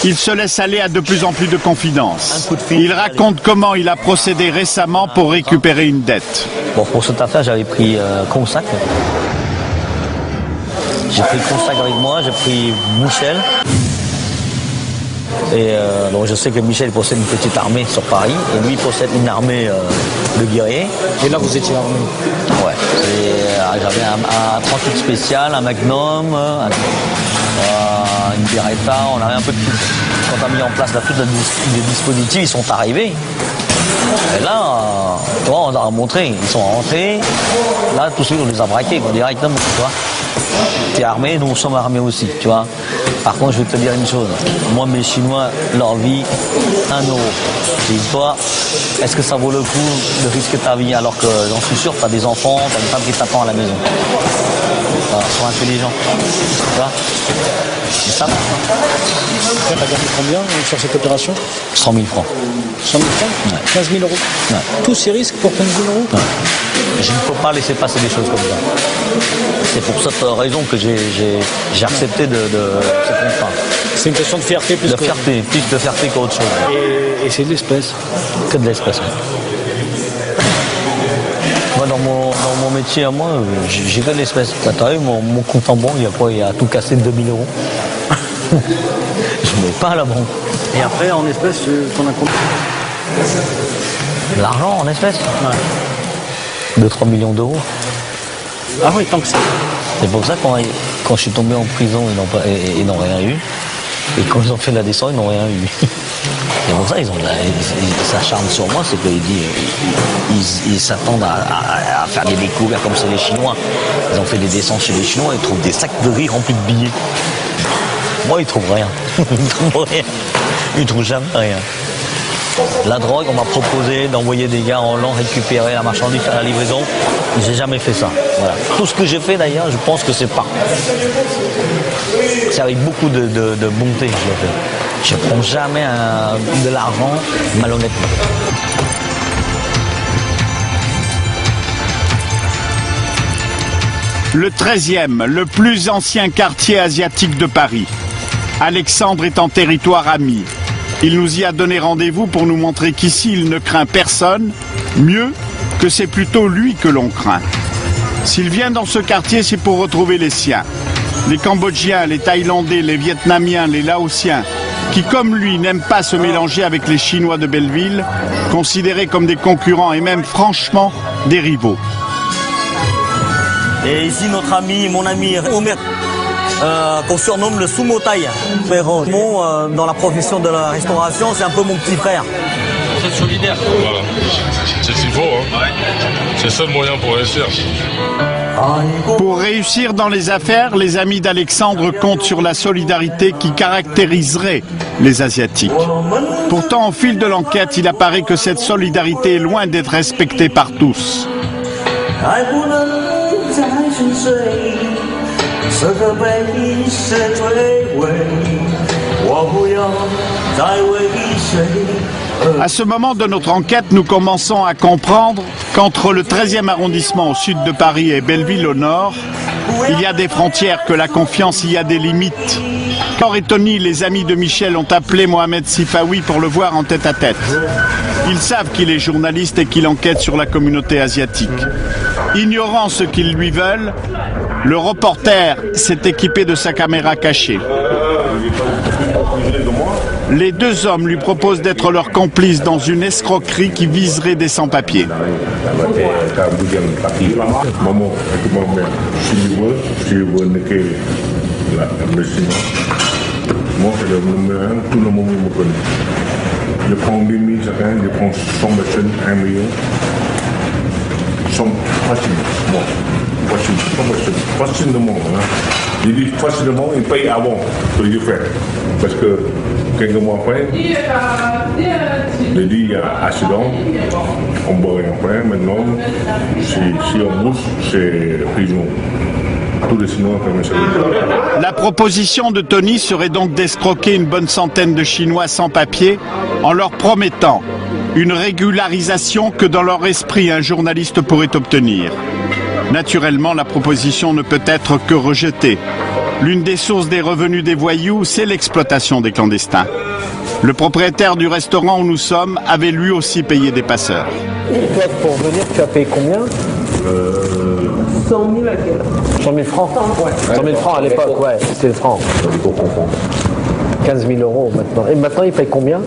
Il se laisse aller à de plus en plus de confidences. Il raconte comment il a procédé récemment pour récupérer une dette. Bon, pour cette affaire, j'avais pris Krongsak. J'ai pris Krongsak avec moi, j'ai pris Michel. Et donc je sais que Michel possède une petite armée sur Paris et lui possède une armée de guerriers. Et là vous étiez armé? Ouais. J'avais un 38 spécial, un Magnum, une Beretta, on avait un peu de tout. Quand on a mis en place tous les dispositifs, ils sont arrivés. Et là, tu vois, on a remontré, ils sont rentrés. Là, tout de suite, on les a braqués directement, tu vois. T'es armé, nous sommes armés aussi, tu vois. Par contre, je vais te dire une chose. Moi, mes Chinois, leur vie, 1 €. Dis-toi, est-ce que ça vaut le coup de risquer ta vie alors que j'en suis sûr, t'as des enfants, t'as une femme qui t'attend à la maison. Voilà, sois intelligent. Tu vois. C'est ça. Tu as gagné combien sur cette opération? 100 000 francs. 100 000 francs? Ouais. 15 000 €. Ouais. Tous ces risques pour 15 000 €? Ouais. Je ne peux pas laisser passer des choses comme ça. C'est pour cette raison que j'ai accepté de ce contrat. C'est une question de fierté plus de fierté, plus de fierté qu'autre chose. Et c'est de l'espèce? Que de l'espèce. Moi, dans mon métier à moi, j'ai que de l'espèce. T'as vu, mon compte en banque, il a tout cassé de 2 000 €. Je ne mets pas à la banque. Et après, en espèces, t'en as combien? L'argent en espèces? Ouais. 2-3 millions d'euros. Ah oui, tant que ça. C'est pour ça que quand je suis tombé en prison, ils n'ont rien eu. Et quand ils ont fait la descente, ils n'ont rien eu. C'est pour ça qu'ils s'acharnent sur moi, c'est qu'ils s'attendent à faire des découvertes comme c'est les Chinois. Ils ont fait des descentes chez les Chinois, ils trouvent des sacs de riz remplis de billets. Moi, ils trouvent rien. Ils trouvent rien. Ils trouvent jamais rien. La drogue, on m'a proposé d'envoyer des gars en Hollande récupérer la marchandise, faire la livraison. J'ai jamais fait ça. Voilà. Tout ce que j'ai fait d'ailleurs, je pense que c'est pas. C'est avec beaucoup de bonté que je le fais. Je ne prends jamais de l'argent malhonnêtement. Le 13e, le plus ancien quartier asiatique de Paris. Alexandre est en territoire ami. Il nous y a donné rendez-vous pour nous montrer qu'ici, il ne craint personne, mieux que c'est plutôt lui que l'on craint. S'il vient dans ce quartier, c'est pour retrouver les siens. Les Cambodgiens, les Thaïlandais, les Vietnamiens, les Laotiens, qui comme lui n'aiment pas se mélanger avec les Chinois de Belleville, considérés comme des concurrents et même franchement des rivaux. Et ici notre ami, mon ami Omer, qu'on surnomme le Sumo Thaï. Dans la profession de la restauration, c'est un peu mon petit frère. être solidaire. Voilà. C'est ce qu'il faut. Hein. C'est le seul moyen pour réussir. Pour réussir dans les affaires, les amis d'Alexandre comptent sur la solidarité qui caractériserait les Asiatiques. Pourtant, au fil de l'enquête, il apparaît que cette solidarité est loin d'être respectée par tous. À ce moment de notre enquête, nous commençons à comprendre qu'entre le 13e arrondissement au sud de Paris et Belleville au nord, il y a des frontières, que la confiance y a des limites. Cor et Tony, les amis de Michel, ont appelé Mohamed Sifawi pour le voir en tête-à-tête. Ils savent qu'il est journaliste et qu'il enquête sur la communauté asiatique. Ignorant ce qu'ils lui veulent, le reporter s'est équipé de sa caméra cachée. Les deux hommes lui proposent d'être leur complice dans une escroquerie qui viserait des sans-papiers. Je prends 10 000 chacun, je prends 100 personnes, 1 million. Facilement. Hein. Il dit facilement, il paye avant que je fais. Parce que quelques mois après, il dit il y a accident, on ne peut rien faire. Maintenant, si on bouge, c'est prison. La proposition de Tony serait donc d'escroquer une bonne centaine de Chinois sans papier en leur promettant une régularisation que dans leur esprit un journaliste pourrait obtenir. Naturellement, la proposition ne peut être que rejetée. L'une des sources des revenus des voyous, c'est l'exploitation des clandestins. Le propriétaire du restaurant où nous sommes avait lui aussi payé des passeurs. Toi, pour venir, tu as payé combien 100 000 à quel 100 000 francs. 100 000 francs à l'époque, ouais, c'était le franc. 15 000 euros maintenant. Et maintenant, il paye combien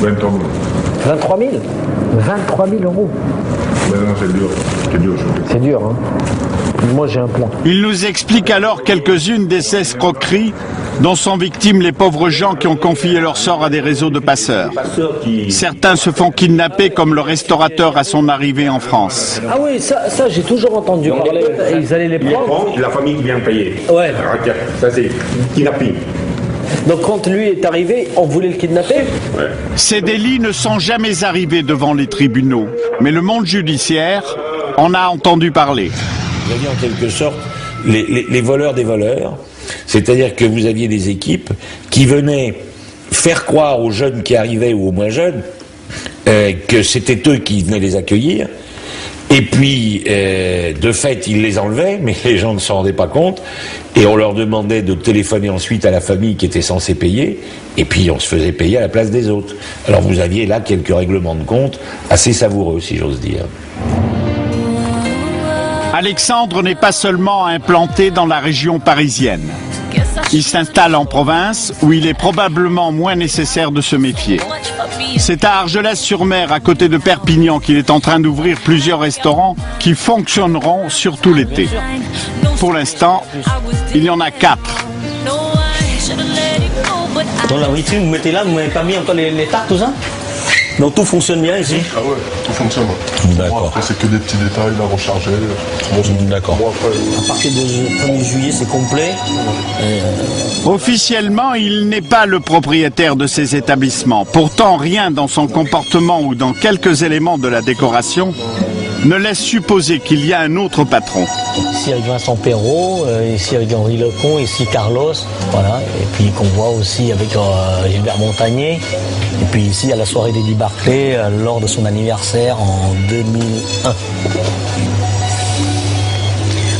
23 000. 23 000 23 000 euros. Maintenant, c'est dur. C'est dur, hein. Moi, j'ai un plan. Il nous explique alors quelques-unes des escroqueries dont sont victimes les pauvres gens qui ont confié leur sort à des réseaux de passeurs. Certains se font kidnapper comme le restaurateur à son arrivée en France. Ah oui, ça j'ai toujours entendu parler. Ils allaient les prendre. La famille qui vient payer. Ouais. Ça c'est kidnapping. Donc quand lui est arrivé, on voulait le kidnapper? Ouais. Ces délits ne sont jamais arrivés devant les tribunaux, mais le monde judiciaire en a entendu parler. Vous aviez en quelque sorte les voleurs des voleurs, c'est-à-dire que vous aviez des équipes qui venaient faire croire aux jeunes qui arrivaient ou aux moins jeunes que c'était eux qui venaient les accueillir, et puis de fait ils les enlevaient, mais les gens ne s'en rendaient pas compte, et on leur demandait de téléphoner ensuite à la famille qui était censée payer, et puis on se faisait payer à la place des autres. Alors vous aviez là quelques règlements de compte assez savoureux, si j'ose dire. Alexandre n'est pas seulement implanté dans la région parisienne. Il s'installe en province où il est probablement moins nécessaire de se méfier. C'est à Argelès-sur-Mer, à côté de Perpignan, qu'il est en train d'ouvrir plusieurs restaurants qui fonctionneront surtout l'été. Pour l'instant, il y en a 4. Dans la vitrine, vous mettez là, vous n'avez pas mis encore les tartes, tout ça? Donc tout fonctionne bien ici? Ah ouais, tout fonctionne. D'accord. Après, c'est que des petits détails, la recharger. D'accord. À partir du 1er juillet, c'est complet. Officiellement, il n'est pas le propriétaire de ces établissements. Pourtant, rien dans son comportement ou dans quelques éléments de la décoration ne laisse supposer qu'il y a un autre patron. Ici avec Vincent Perrault, ici avec Henri Lecon, ici Carlos, voilà. Et puis qu'on voit aussi avec Gilbert Montagnier. Et puis ici à la soirée d'Eddie Barclay lors de son anniversaire en 2001.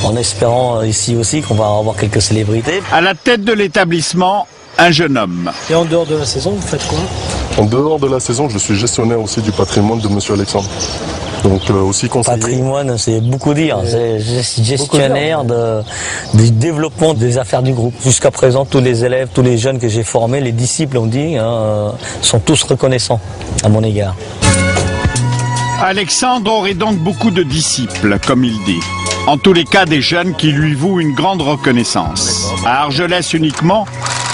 En espérant ici aussi qu'on va avoir quelques célébrités. À la tête de l'établissement, un jeune homme. Et en dehors de la saison, vous faites quoi? En dehors de la saison, je suis gestionnaire aussi du patrimoine de Monsieur Alexandre. Donc aussi conseiller. Patrimoine, c'est beaucoup dire. C'est gestionnaire du développement des affaires du groupe. Jusqu'à présent, tous les élèves, tous les jeunes que j'ai formés, les disciples, on dit, sont tous reconnaissants à mon égard. Alexandre aurait donc beaucoup de disciples, comme il dit. En tous les cas, des jeunes qui lui vouent une grande reconnaissance. À Argelès uniquement,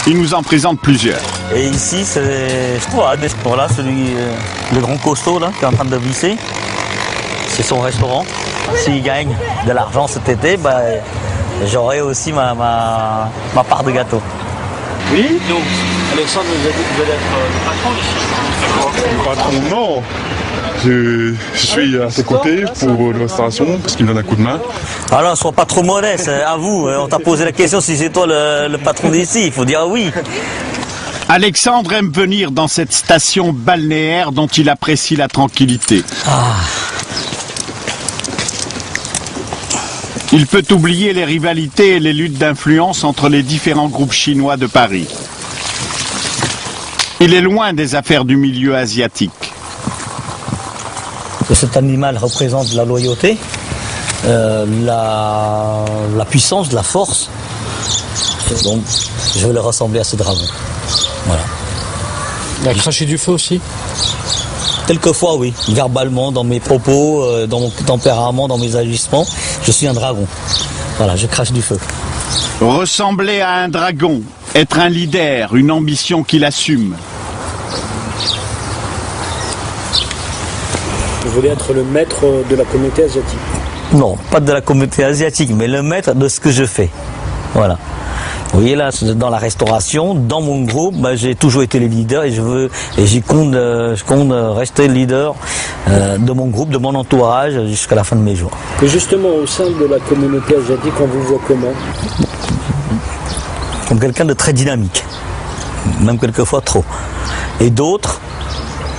il nous en présente plusieurs. Et ici, c'est voilà, le grand costaud là, qui est en train de visser. C'est son restaurant. S'il gagne de l'argent cet été, bah, j'aurai aussi ma part de gâteau. Oui, donc Alexandre nous a dit que vous allez être le patron ici. Le patron, non. Je suis à ses côtés pour la restauration parce qu'il me donne un coup de main. Alors, sois pas trop modeste, à vous. On t'a posé la question si c'est toi le patron d'ici. Il faut dire oui. Alexandre aime venir dans cette station balnéaire dont il apprécie la tranquillité. Il peut oublier les rivalités et les luttes d'influence entre les différents groupes chinois de Paris. Il est loin des affaires du milieu asiatique. Cet animal représente la loyauté, la puissance, la force. Donc, je veux le ressembler à ce dragon. Voilà. Il a craché du feu aussi? Quelquefois, oui. Verbalement, dans mes propos, dans mon tempérament, dans mes agissements, je suis un dragon. Voilà, je crache du feu. Ressembler à un dragon, être un leader, une ambition qu'il assume. Vous voulez être le maître de la communauté asiatique? Non, pas de la communauté asiatique, mais le maître de ce que je fais. Voilà. Vous voyez là, dans la restauration, dans mon groupe, bah, j'ai toujours été le leader et je compte rester leader de mon groupe, de mon entourage jusqu'à la fin de mes jours. Et justement, au sein de la communauté asiatique, on vous voit comment? Comme quelqu'un de très dynamique, même quelquefois trop. Et d'autres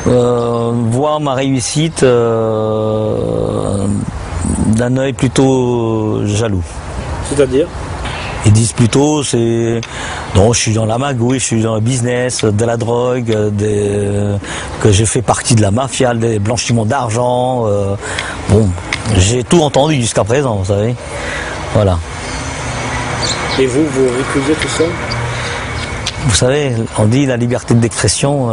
voient ma réussite d'un œil plutôt jaloux. C'est-à-dire? Ils disent plutôt, non, je suis dans la magouille, je suis dans le business, de la drogue, que je fais partie de la mafia, des blanchiments d'argent. Bon, j'ai tout entendu jusqu'à présent, vous savez. Voilà. Et vous récusez tout ça? Vous savez, on dit la liberté d'expression,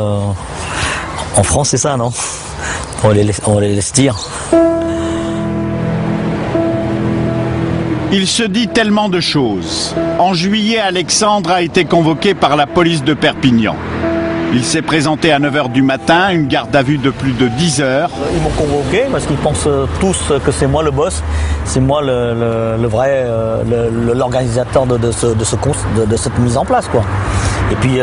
en France c'est ça, non? On les laisse dire. Il se dit tellement de choses. En juillet, Alexandre a été convoqué par la police de Perpignan. Il s'est présenté à 9h du matin, une garde à vue de plus de 10 heures. Ils m'ont convoqué parce qu'ils pensent tous que c'est moi le boss, c'est moi le vrai, l'organisateur de cette mise en place, quoi. Et puis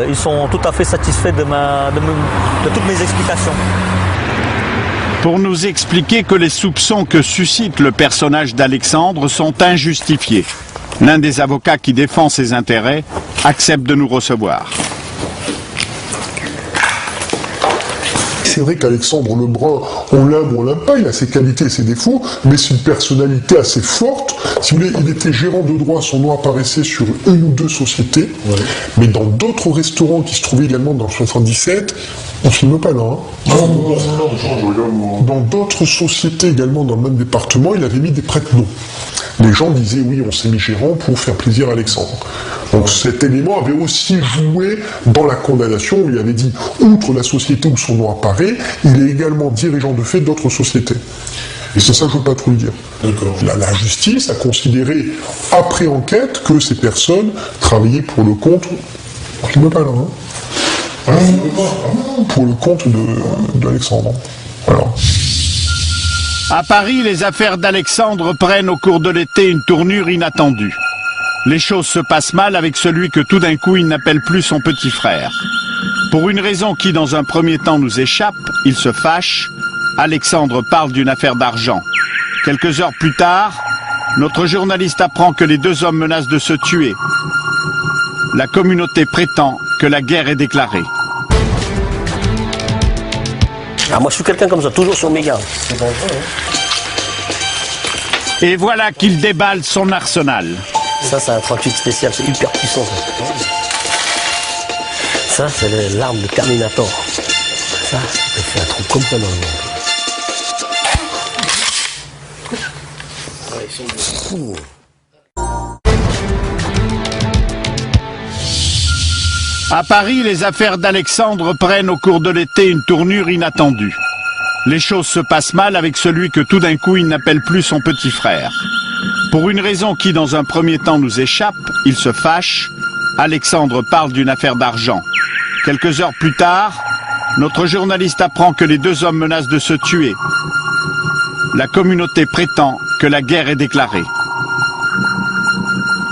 ils sont tout à fait satisfaits de toutes mes explications. Pour nous expliquer que les soupçons que suscite le personnage d'Alexandre sont injustifiés. L'un des avocats qui défend ses intérêts accepte de nous recevoir. C'est vrai qu'Alexandre Lebrun, on l'aime ou on l'aime pas, il a ses qualités et ses défauts, mais c'est une personnalité assez forte. Si vous voulez, il était gérant de droit, son nom apparaissait sur une ou deux sociétés, mais dans d'autres restaurants qui se trouvaient également dans le 77, on ne filme pas là. Hein. Dans d'autres sociétés également dans le même département, il avait mis des prête-noms. Les gens disaient oui, on s'est mis gérant pour faire plaisir à Alexandre. Donc cet élément avait aussi joué dans la condamnation où il avait dit, outre la société où son nom apparaît, il est également dirigeant de fait d'autres sociétés. Et c'est ça que je ne veux pas trop le dire. La justice a considéré, après enquête, que ces personnes travaillaient pour le compte... On ne filme pas là, hein, pour le compte d'Alexandre. Voilà. À Paris, les affaires d'Alexandre prennent au cours de l'été une tournure inattendue. Les choses se passent mal avec celui que tout d'un coup il n'appelle plus son petit frère. Pour une raison qui dans un premier temps nous échappe, il se fâche. Alexandre parle d'une affaire d'argent. Quelques heures plus tard, notre journaliste apprend que les deux hommes menacent de se tuer. La communauté prétend que la guerre est déclarée. Ah, moi je suis quelqu'un comme ça, toujours sur mes gardes. Et voilà qu'il déballe son arsenal. Ça c'est un 38 spécial, c'est hyper puissant. Ça c'est l'arme de Terminator. Ça fait un trou complet dans le monde. Ouais, ils sont fous. À Paris, les affaires d'Alexandre prennent au cours de l'été une tournure inattendue. Les choses se passent mal avec celui que tout d'un coup il n'appelle plus son petit frère. Pour une raison qui dans un premier temps nous échappe, il se fâche. Alexandre parle d'une affaire d'argent. Quelques heures plus tard, notre journaliste apprend que les deux hommes menacent de se tuer. La communauté prétend que la guerre est déclarée.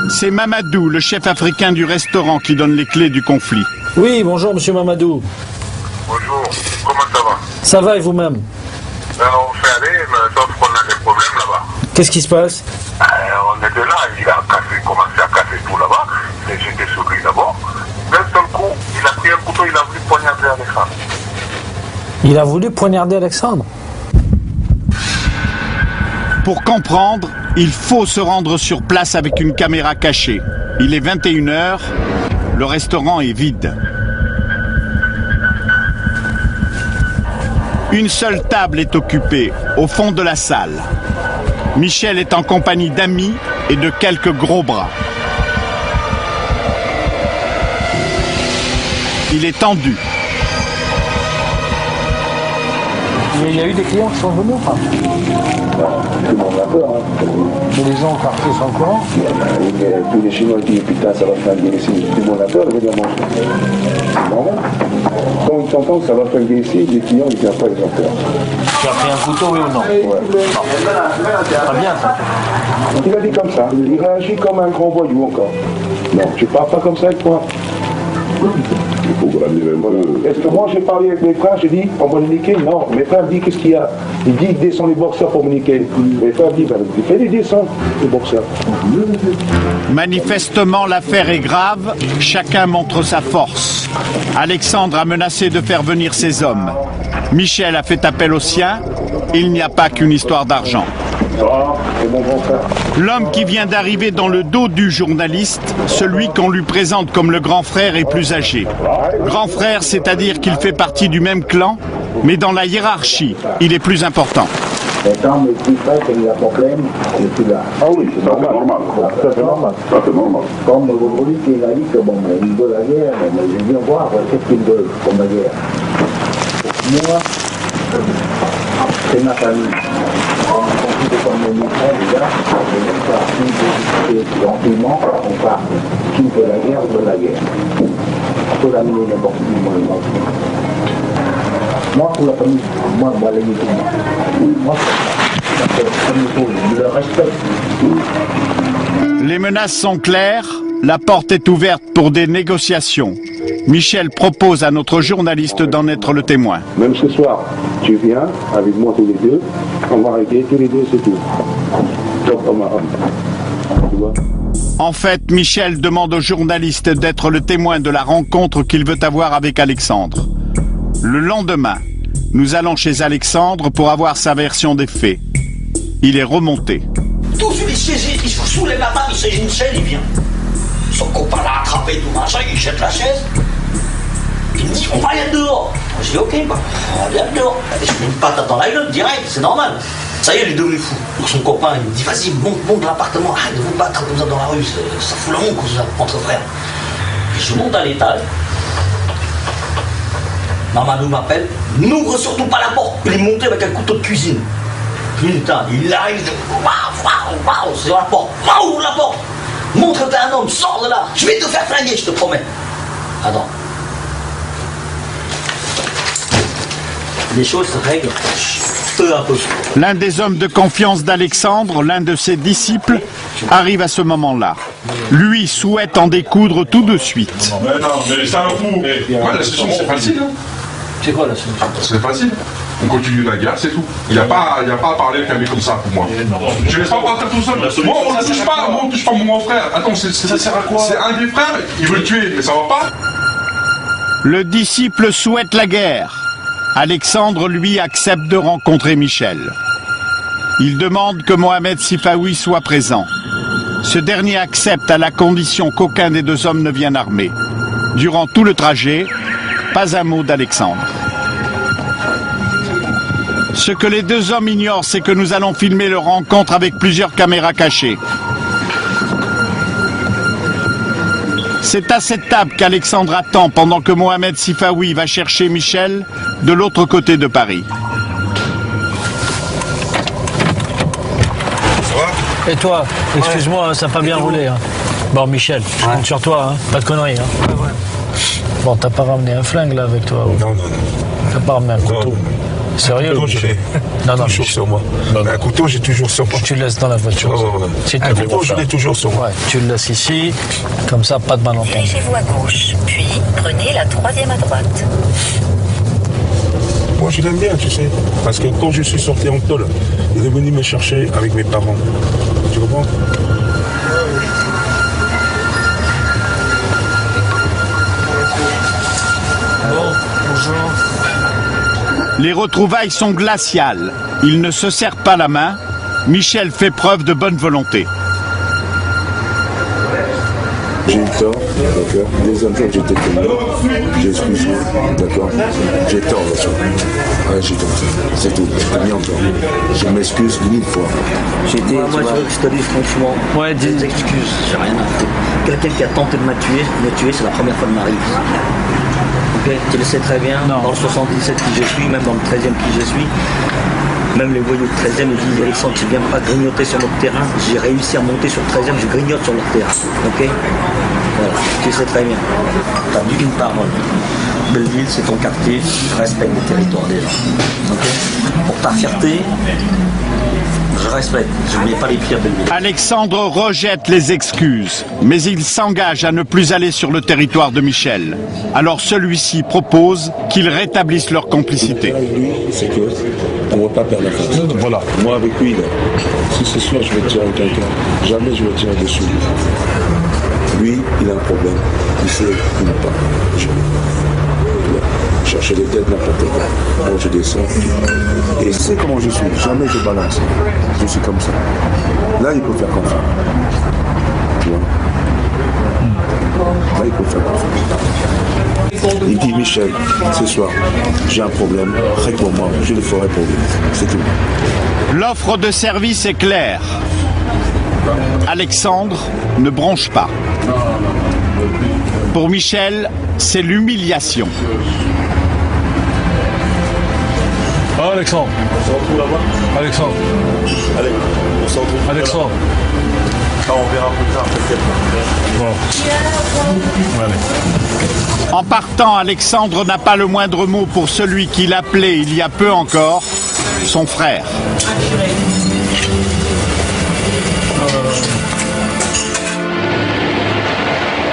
C'est Mamadou, le chef africain du restaurant, qui donne les clés du conflit. Oui, bonjour monsieur Mamadou. Bonjour, comment ça va? Ça va et vous-même? On fait aller, mais sauf qu'on a des problèmes là-bas. Qu'est-ce qui se passe? On était là, il a commencé à casser tout là-bas. J'étais sur lui d'abord. D'un seul coup, il a pris un couteau, il a voulu poignarder Alexandre. Il a voulu poignarder Alexandre? Pour comprendre, il faut se rendre sur place avec une caméra cachée. Il est 21h, le restaurant est vide. Une seule table est occupée, au fond de la salle. Michel est en compagnie d'amis et de quelques gros bras. Il est tendu. Il y a eu des clients qui sont venus ou pas? Tout le monde a peur. Mais les gens au quartier sont au courant? Tous les Chinois qui disent putain ça va faire guerre ici. Tout le monde a peur évidemment. C'est normal. Quand ils t'entendent ça va faire guerre ici, les clients ils viennent pas, ils ont peur. Tu as pris un couteau, oui ou non? Ouais. Pas bien ça. Il a dit comme ça. Il réagit comme un grand voyou encore. Non, tu parles pas comme ça avec moi. Est-ce que moi j'ai parlé avec mes frères, j'ai dit on va niquer? Non, mes frères disent qu'est-ce qu'il y a? Ils disent descend les boxeurs pour me niquer. Mes frères disent fais les descends les boxeurs. Manifestement, l'affaire est grave, chacun montre sa force. Alexandre a menacé de faire venir ses hommes. Michel a fait appel aux siens, il n'y a pas qu'une histoire d'argent. L'homme qui vient d'arriver dans le dos du journaliste, celui qu'on lui présente comme le grand frère est plus âgé. Grand frère, c'est-à-dire qu'il fait partie du même clan, mais dans la hiérarchie, il est plus important. Étant le plus près qu'il y a problème, c'est plus là. Ah oui, c'est normal. C'est normal. Comme aujourd'hui, il a dit que bon, il veut la guerre, mais je viens voir qu'est-ce qu'il veut comme la guerre. Moi, c'est ma famille. Comme mes frères, déjà, on est tranquillement, on part. Qui veut la guerre, veut la guerre. On peut l'amener n'importe où. Moi, pour la famille, moi, les musulmans. Moi, je le respecte. Les menaces sont claires, la porte est ouverte pour des négociations. Michel propose à notre journaliste d'en être le témoin. Même ce soir, tu viens avec moi tous les deux, on va régler tous les deux, c'est tout. Tu vois? En fait, Michel demande au journaliste d'être le témoin de la rencontre qu'il veut avoir avec Alexandre. Le lendemain, nous allons chez Alexandre pour avoir sa version des faits. Il est remonté. Tout celui saisit, il se soulève la table, il saisit une chaise, il vient. Son copain l'a attrapé, tout machin, il jette la chaise. Il me dit, on va aller dehors. Je dis, ok, bah, on va aller dehors. Je mets une patate dans la gueule, direct, c'est normal. Ça y est, il est devenu fou. Donc son copain, il me dit, vas-y, monte de l'appartement, arrête de vous battre comme ça dans la rue, ça fout la honte comme ça, entre frères. Et je monte à l'étage. Mamadou m'appelle, n'ouvre surtout pas la porte. Il est monté avec un couteau de cuisine. Putain, il arrive, waouh, c'est dans la porte, waouh, ouvre la porte. Montre que t'es un homme, sors de là, je vais te faire flinguer, je te promets. Attends. Les choses se règlent peu à peu. L'un des hommes de confiance d'Alexandre, l'un de ses disciples, arrive à ce moment-là. Lui souhaite en découdre tout de suite. Mais non, mais c'est un fou. Ouais, la solution, c'est facile. Hein. C'est quoi la solution? C'est facile. On continue la guerre, c'est tout. Il n'y a pas à parler avec un mec comme ça pour moi. Je ne laisse pas partir tout seul. Moi, on ne touche pas, moi, on touche pas mon grand frère. Attends, ça sert à quoi? C'est un des frères, il veut le tuer, mais ça va pas. Le disciple souhaite la guerre. Alexandre, lui, accepte de rencontrer Michel. Il demande que Mohamed Sifawi soit présent. Ce dernier accepte à la condition qu'aucun des deux hommes ne vienne armé. Durant tout le trajet, pas un mot d'Alexandre. Ce que les deux hommes ignorent, c'est que nous allons filmer leur rencontre avec plusieurs caméras cachées. C'est à cette table qu'Alexandre attend pendant que Mohamed Sifawi va chercher Michel de l'autre côté de Paris. Et toi, excuse-moi, ça n'a pas bien roulé. Hein. Bon, Michel, je compte sur toi, hein. Pas de conneries. Hein. Ouais. Bon, t'as pas ramené un flingue là avec toi? Non. T'as pas ramené un couteau? Sérieux? Un couteau, j'ai toujours sur moi. Un couteau, j'ai toujours sur moi. Tu le laisses dans la voiture. Un couteau, je l'ai toujours sur moi. Ouais, tu le laisses ici, comme ça, pas de malentendu. Dirigez-vous à gauche, puis prenez la 3e à droite. Moi, je l'aime bien, tu sais. Parce que quand je suis sorti en tôle, il est venu me chercher avec mes parents. Tu comprends? Bonjour. Les retrouvailles sont glaciales. Ils ne se serrent pas la main. Michel fait preuve de bonne volonté. J'ai eu tort, d'accord. Deuxième jour, j'étais tombé. J'ai excusé, d'accord. J'ai tort là-dessus. Ouais, j'ai tort. C'est tout. T'as mis en tort. Je m'excuse 1000 fois. Moi, je veux que je te dise franchement, des excuses, j'ai rien à faire. Quelqu'un qui a tenté de me tuer, c'est la première fois de ma vie. Ok, tu le sais très bien, dans le 77 qui je suis, même dans le 13e qui je suis, même les voyous de 13e me disent Alexandre, tu ne viens pas grignoter sur notre terrain. J'ai réussi à monter sur le 13e, je grignote sur leur terrain. Ok, voilà, tu sais très bien. Tu as dit une parole. Belleville, c'est ton quartier, respecte les territoires des gens. Ok, pour ta fierté, je respecte, je ne mets pas les pieds à Belleville. Alexandre rejette les excuses, mais il s'engage à ne plus aller sur le territoire de Michel. Alors celui-ci propose qu'ils rétablissent leur complicité. C'est que on ne va pas perdre la face. Voilà. Moi avec lui, là, si ce soir je vais tirer avec quelqu'un, jamais je vais tirer dessus. Lui, il a un problème. Il sait qu'il n'a pas. Chercher les têtes n'importe quoi. Moi je descends. Et il sait comment je suis. Jamais je balance. Je suis comme ça. Là, il peut faire confiance. Tu vois? Là, il peut faire confiance. Il dit Michel, ce soir, j'ai un problème, réponds-moi, je le ferai pour lui. C'est tout. L'offre de service est claire. Alexandre ne bronche pas. Pour Michel, c'est l'humiliation. Oh, Alexandre. On se retrouve là-bas. Alexandre. Allez, on se retrouve. Alexandre. Ça, on verra plus tard, peut-être. Bon. Allez. En partant, Alexandre n'a pas le moindre mot pour celui qu'il appelait il y a peu encore son frère.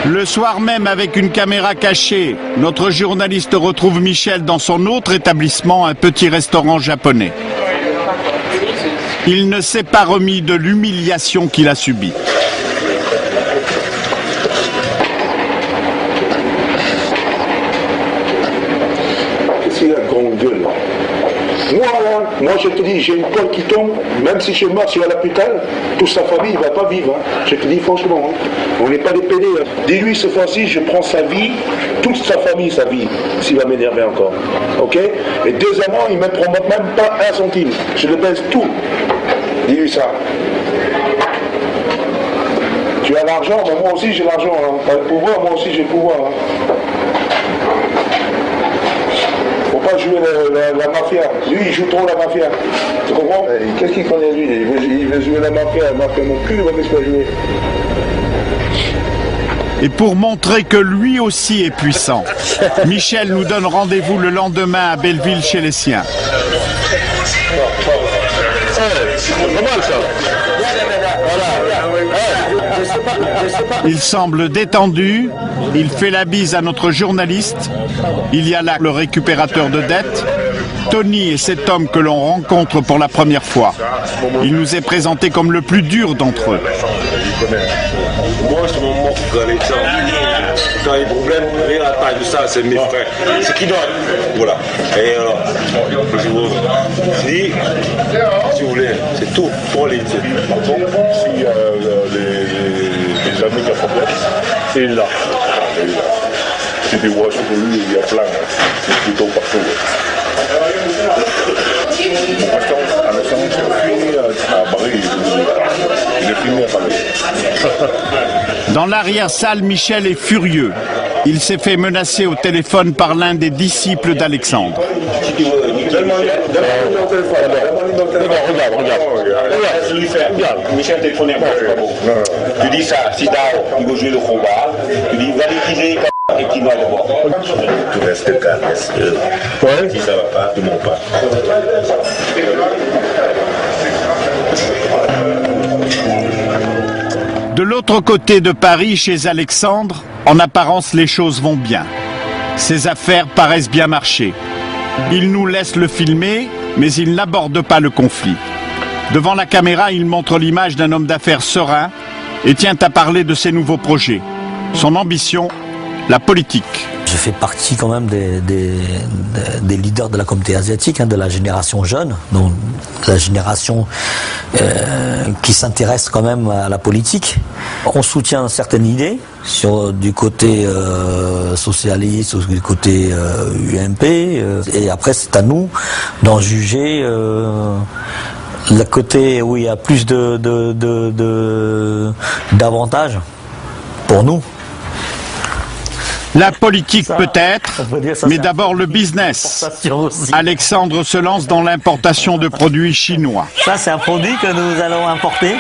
Le soir même, avec une caméra cachée, notre journaliste retrouve Michel dans son autre établissement, un petit restaurant japonais. Il ne s'est pas remis de l'humiliation qu'il a subie. Qu'est-ce qu'il a grande gueule là? Moi je te dis, j'ai une poêle qui tombe, même si je suis mort sur l'hôpital, toute sa famille ne va pas vivre. Hein. Je te dis franchement, hein. On n'est pas des pédés. Hein. Dis-lui ce fois-ci, je prends sa vie, toute sa famille, sa vie, s'il va m'énerver encore. Ok? Et deuxièmement, il ne me prend même pas un centime. Je le baisse tout. Dis-lui ça. Tu as l'argent, mais moi aussi j'ai l'argent. Hein. Tu as le pouvoir, moi aussi j'ai le pouvoir. Hein. Faut pas jouer la mafia. Lui, il joue trop la mafia. Tu comprends? Qu'est-ce qu'il connaît lui? Il veut jouer la mafia mon cul, il va qu'est-ce qu'il va jouer? Et pour montrer que lui aussi est puissant, Michel nous donne rendez-vous le lendemain à Belleville chez les siens. Il semble détendu, il fait la bise à notre journaliste. Il y a là le récupérateur de dettes, Tony est cet homme que l'on rencontre pour la première fois. Il nous est présenté comme le plus dur d'entre eux. Moi, je me moque d'Alexandre. Quand il y a des problèmes, rien à taille de ça, c'est mes frères. C'est qui donne. Voilà. Et alors, je vous dis, si vous voulez, c'est tout pour les. Par contre, si les amis qui ont problème, c'est là. Si tu vois sur lui, il y a plein. C'est plutôt partout. Mon restaurant, à l'instant, c'est fini à Paris. Il est fini à Paris. Dans l'arrière-salle, Michel est furieux. Il s'est fait menacer au téléphone par l'un des disciples d'Alexandre. Si tu veux, donne-moi ton téléphone. Regarde, Michel téléphone c'est pas bon. Tu dis ça, si Dao, il veut jouer le combat, tu dis, va l'utiliser et tu vas le voir. Tu restes calme, si ça va pas, tu ne montes pas. De l'autre côté de Paris, chez Alexandre, en apparence, les choses vont bien. Ses affaires paraissent bien marcher. Il nous laisse le filmer, mais il n'aborde pas le conflit. Devant la caméra, il montre l'image d'un homme d'affaires serein et tient à parler de ses nouveaux projets. Son ambition, la politique. Je fais partie quand même des leaders de la communauté asiatique, de la génération jeune, donc la génération qui s'intéresse quand même à la politique. On soutient certaines idées du côté socialiste, du côté UMP, et après c'est à nous d'en juger le côté où il y a plus d'avantages pour nous. La politique peut-être, mais d'abord le business. Alexandre se lance dans l'importation de produits chinois. Ça, c'est un produit que nous allons importer.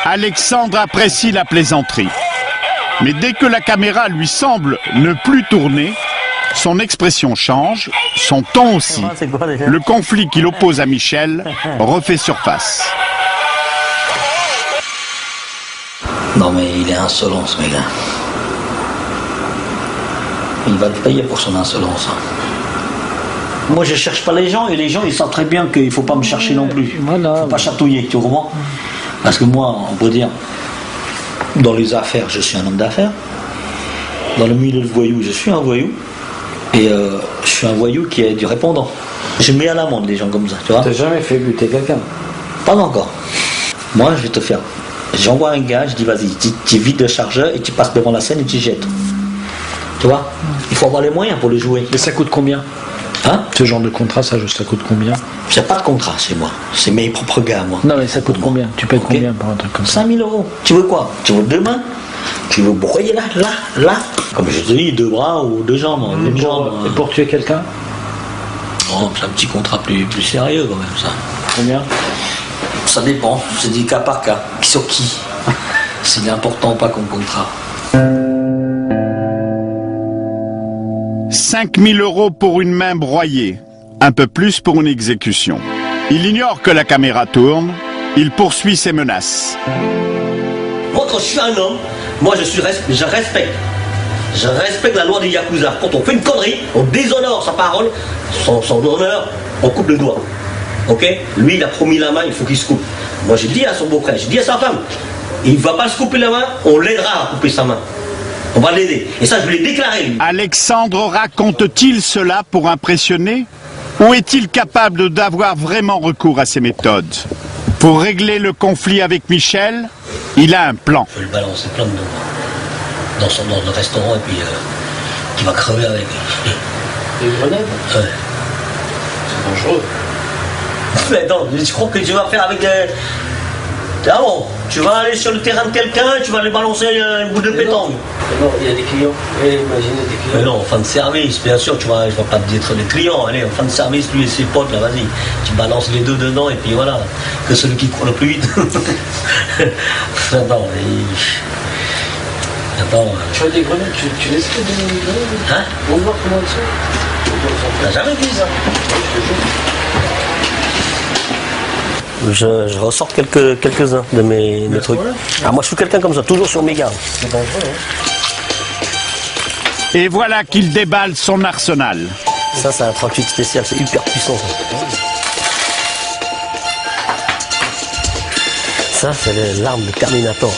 Alexandre apprécie la plaisanterie. Mais dès que la caméra lui semble ne plus tourner, son expression change, son ton aussi. Le conflit qui l'oppose à Michel refait surface. Non mais il est insolent ce mec-là. Il va le payer pour son insolence. Moi je cherche pas les gens et les gens ils savent très bien qu'il ne faut pas me chercher non plus. Il ne faut pas chatouiller, tu comprends? Parce que moi on peut dire, dans les affaires je suis un homme d'affaires. Dans le milieu de voyou je suis un voyou. Et je suis un voyou qui est du répondant. Je mets à l'amende les gens comme ça, tu vois. T'as jamais fait buter quelqu'un? Pas encore. Moi, je vais te faire. J'envoie un gars, je dis vas-y, tu vides le chargeur et tu passes devant la scène et tu jettes. Tu vois? Il faut avoir les moyens pour le jouer. Mais ça coûte combien? Hein? Ce genre de contrat, ça coûte combien? J'ai pas de contrat chez moi. C'est mes propres gars, moi. Non, mais ça coûte combien? Tu payes combien pour un truc comme ça? 5 000 €. Tu veux quoi? Tu veux 2 mains? Tu veux broyer là? Comme je te dis, 2 bras ou 2 jambes, une jambe. Et pour tuer quelqu'un? Oh, c'est un petit contrat plus sérieux quand même, ça. Combien? Ça dépend, c'est du cas par cas. Sur qui? C'est important ou pas comme contrat. 5 000 € pour une main broyée, un peu plus pour une exécution. Il ignore que la caméra tourne, il poursuit ses menaces. Moi, quand je suis un homme, moi je respecte. Je respecte la loi des Yakuza. Quand on fait une connerie, on déshonore sa parole, son honneur, on coupe le doigt. Ok? Lui, il a promis la main, il faut qu'il se coupe. Moi, j'ai dit à son beau-frère, j'ai dit à sa femme, il ne va pas se couper la main, on l'aidera à couper sa main. On va l'aider. Et ça, je l'ai déclaré, lui. Alexandre raconte-t-il cela pour impressionner? Ou est-il capable d'avoir vraiment recours à ces méthodes? Pour régler le conflit avec Michel, il a un plan. Je vais le balancer plein de dans le restaurant et puis qui va crever avec. Des grenades? Ouais. C'est dangereux. Mais non, je crois que tu vas faire avec des... Ah bon, tu vas aller sur le terrain de quelqu'un et tu vas lui balancer un bout de pétanque. Non, il y a des clients. Imaginez des clients. Mais non, en fin de service, bien sûr, je ne vais pas te dire des clients. Allez, en fin de service, lui et ses potes, là, vas-y. Tu balances les deux dedans et puis voilà. Que celui qui court le plus vite. Attends, tu as des grenades, tu laisses que des grenades? Hein? On va voir comment ça. T'as jamais dit ça? Je ressors quelques-uns de mes trucs. Ah, moi je suis quelqu'un comme ça, toujours sur mes gardes. C'est dangereux, hein? Et voilà qu'il déballe son arsenal. Ça c'est un 38 spécial, c'est hyper puissant ça. Ça c'est l'arme de Terminator.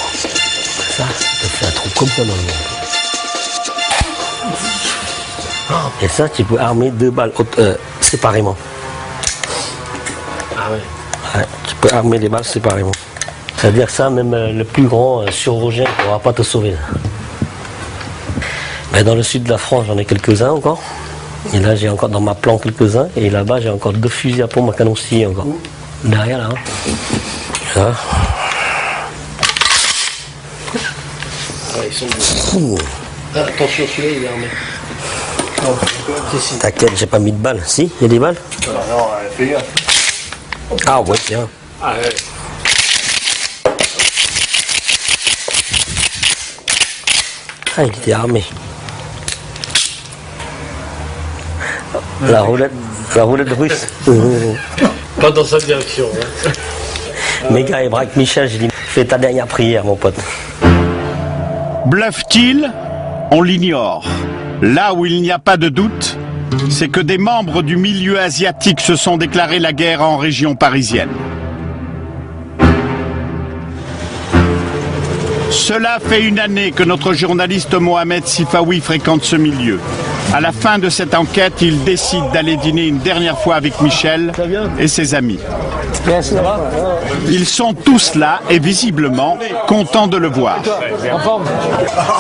Ça te fait un trou comme ça dans le monde. Et ça tu peux armer 2 balles séparément. Ah ouais. Ouais, tu peux armer les balles séparément. C'est-à-dire que ça, même le plus grand chirurgien ne pourra pas te sauver. Mais dans le sud de la France, j'en ai quelques-uns encore. Et là, j'ai encore dans ma plan quelques-uns. Et là-bas, j'ai encore 2 fusils à pompe à canon scié encore. Derrière, là. Là. Ouais, ils sont beaux. Attention, celui-là, il est armé. T'inquiète, j'ai pas mis de balles. Si, il y a des balles? Non, fais gaffe. Ah ouais, tiens. Ah ouais. Ah, il était armé. La roulette russe. Pas dans sa direction. Hein. Mes gars, et braque Michel, j'ai dit, fais ta dernière prière, mon pote. Bluffe-t-il? On l'ignore. Là où il n'y a pas de doute, c'est que des membres du milieu asiatique se sont déclarés la guerre en région parisienne. Cela fait une année que notre journaliste Mohamed Sifawi fréquente ce milieu. À la fin de cette enquête, il décide d'aller dîner une dernière fois avec Michel et ses amis. Ils sont tous là et visiblement contents de le voir.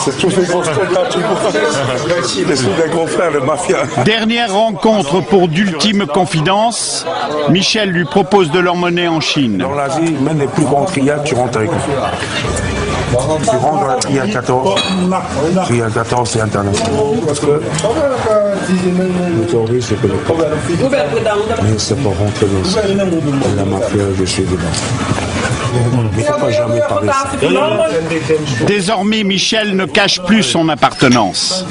C'est tous les grands confrères, le mafia. Dernière rencontre pour d'ultimes confidences, Michel lui propose de l'emmener en Chine. Dans l'Asie, même les plus grands triades, tu rentres avec eux. Tu rentres dans la triade 14. Triade 14, c'est international. Parce que le terrorisme, je connais pas. Mais c'est pour rentrer dans la mafia, je suis dedans. Il ne faut pas jamais parler ça. Désormais, Michel ne cache plus son appartenance.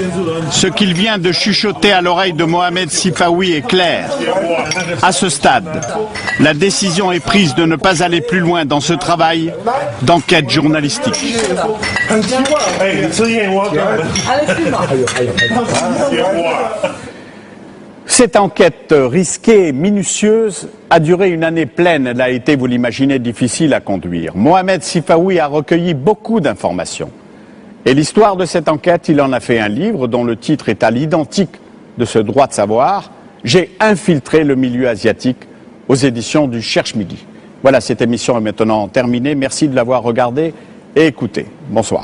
Ce qu'il vient de chuchoter à l'oreille de Mohamed Sifawi est clair. À ce stade, la décision est prise de ne pas aller plus loin dans ce travail d'enquête journalistique. Cette enquête risquée et minutieuse a duré une année pleine. Elle a été, vous l'imaginez, difficile à conduire. Mohamed Sifawi a recueilli beaucoup d'informations. Et l'histoire de cette enquête, il en a fait un livre dont le titre est à l'identique de ce droit de savoir. J'ai infiltré le milieu asiatique aux éditions du Cherche Midi. Voilà, cette émission est maintenant terminée. Merci de l'avoir regardée et écoutée. Bonsoir.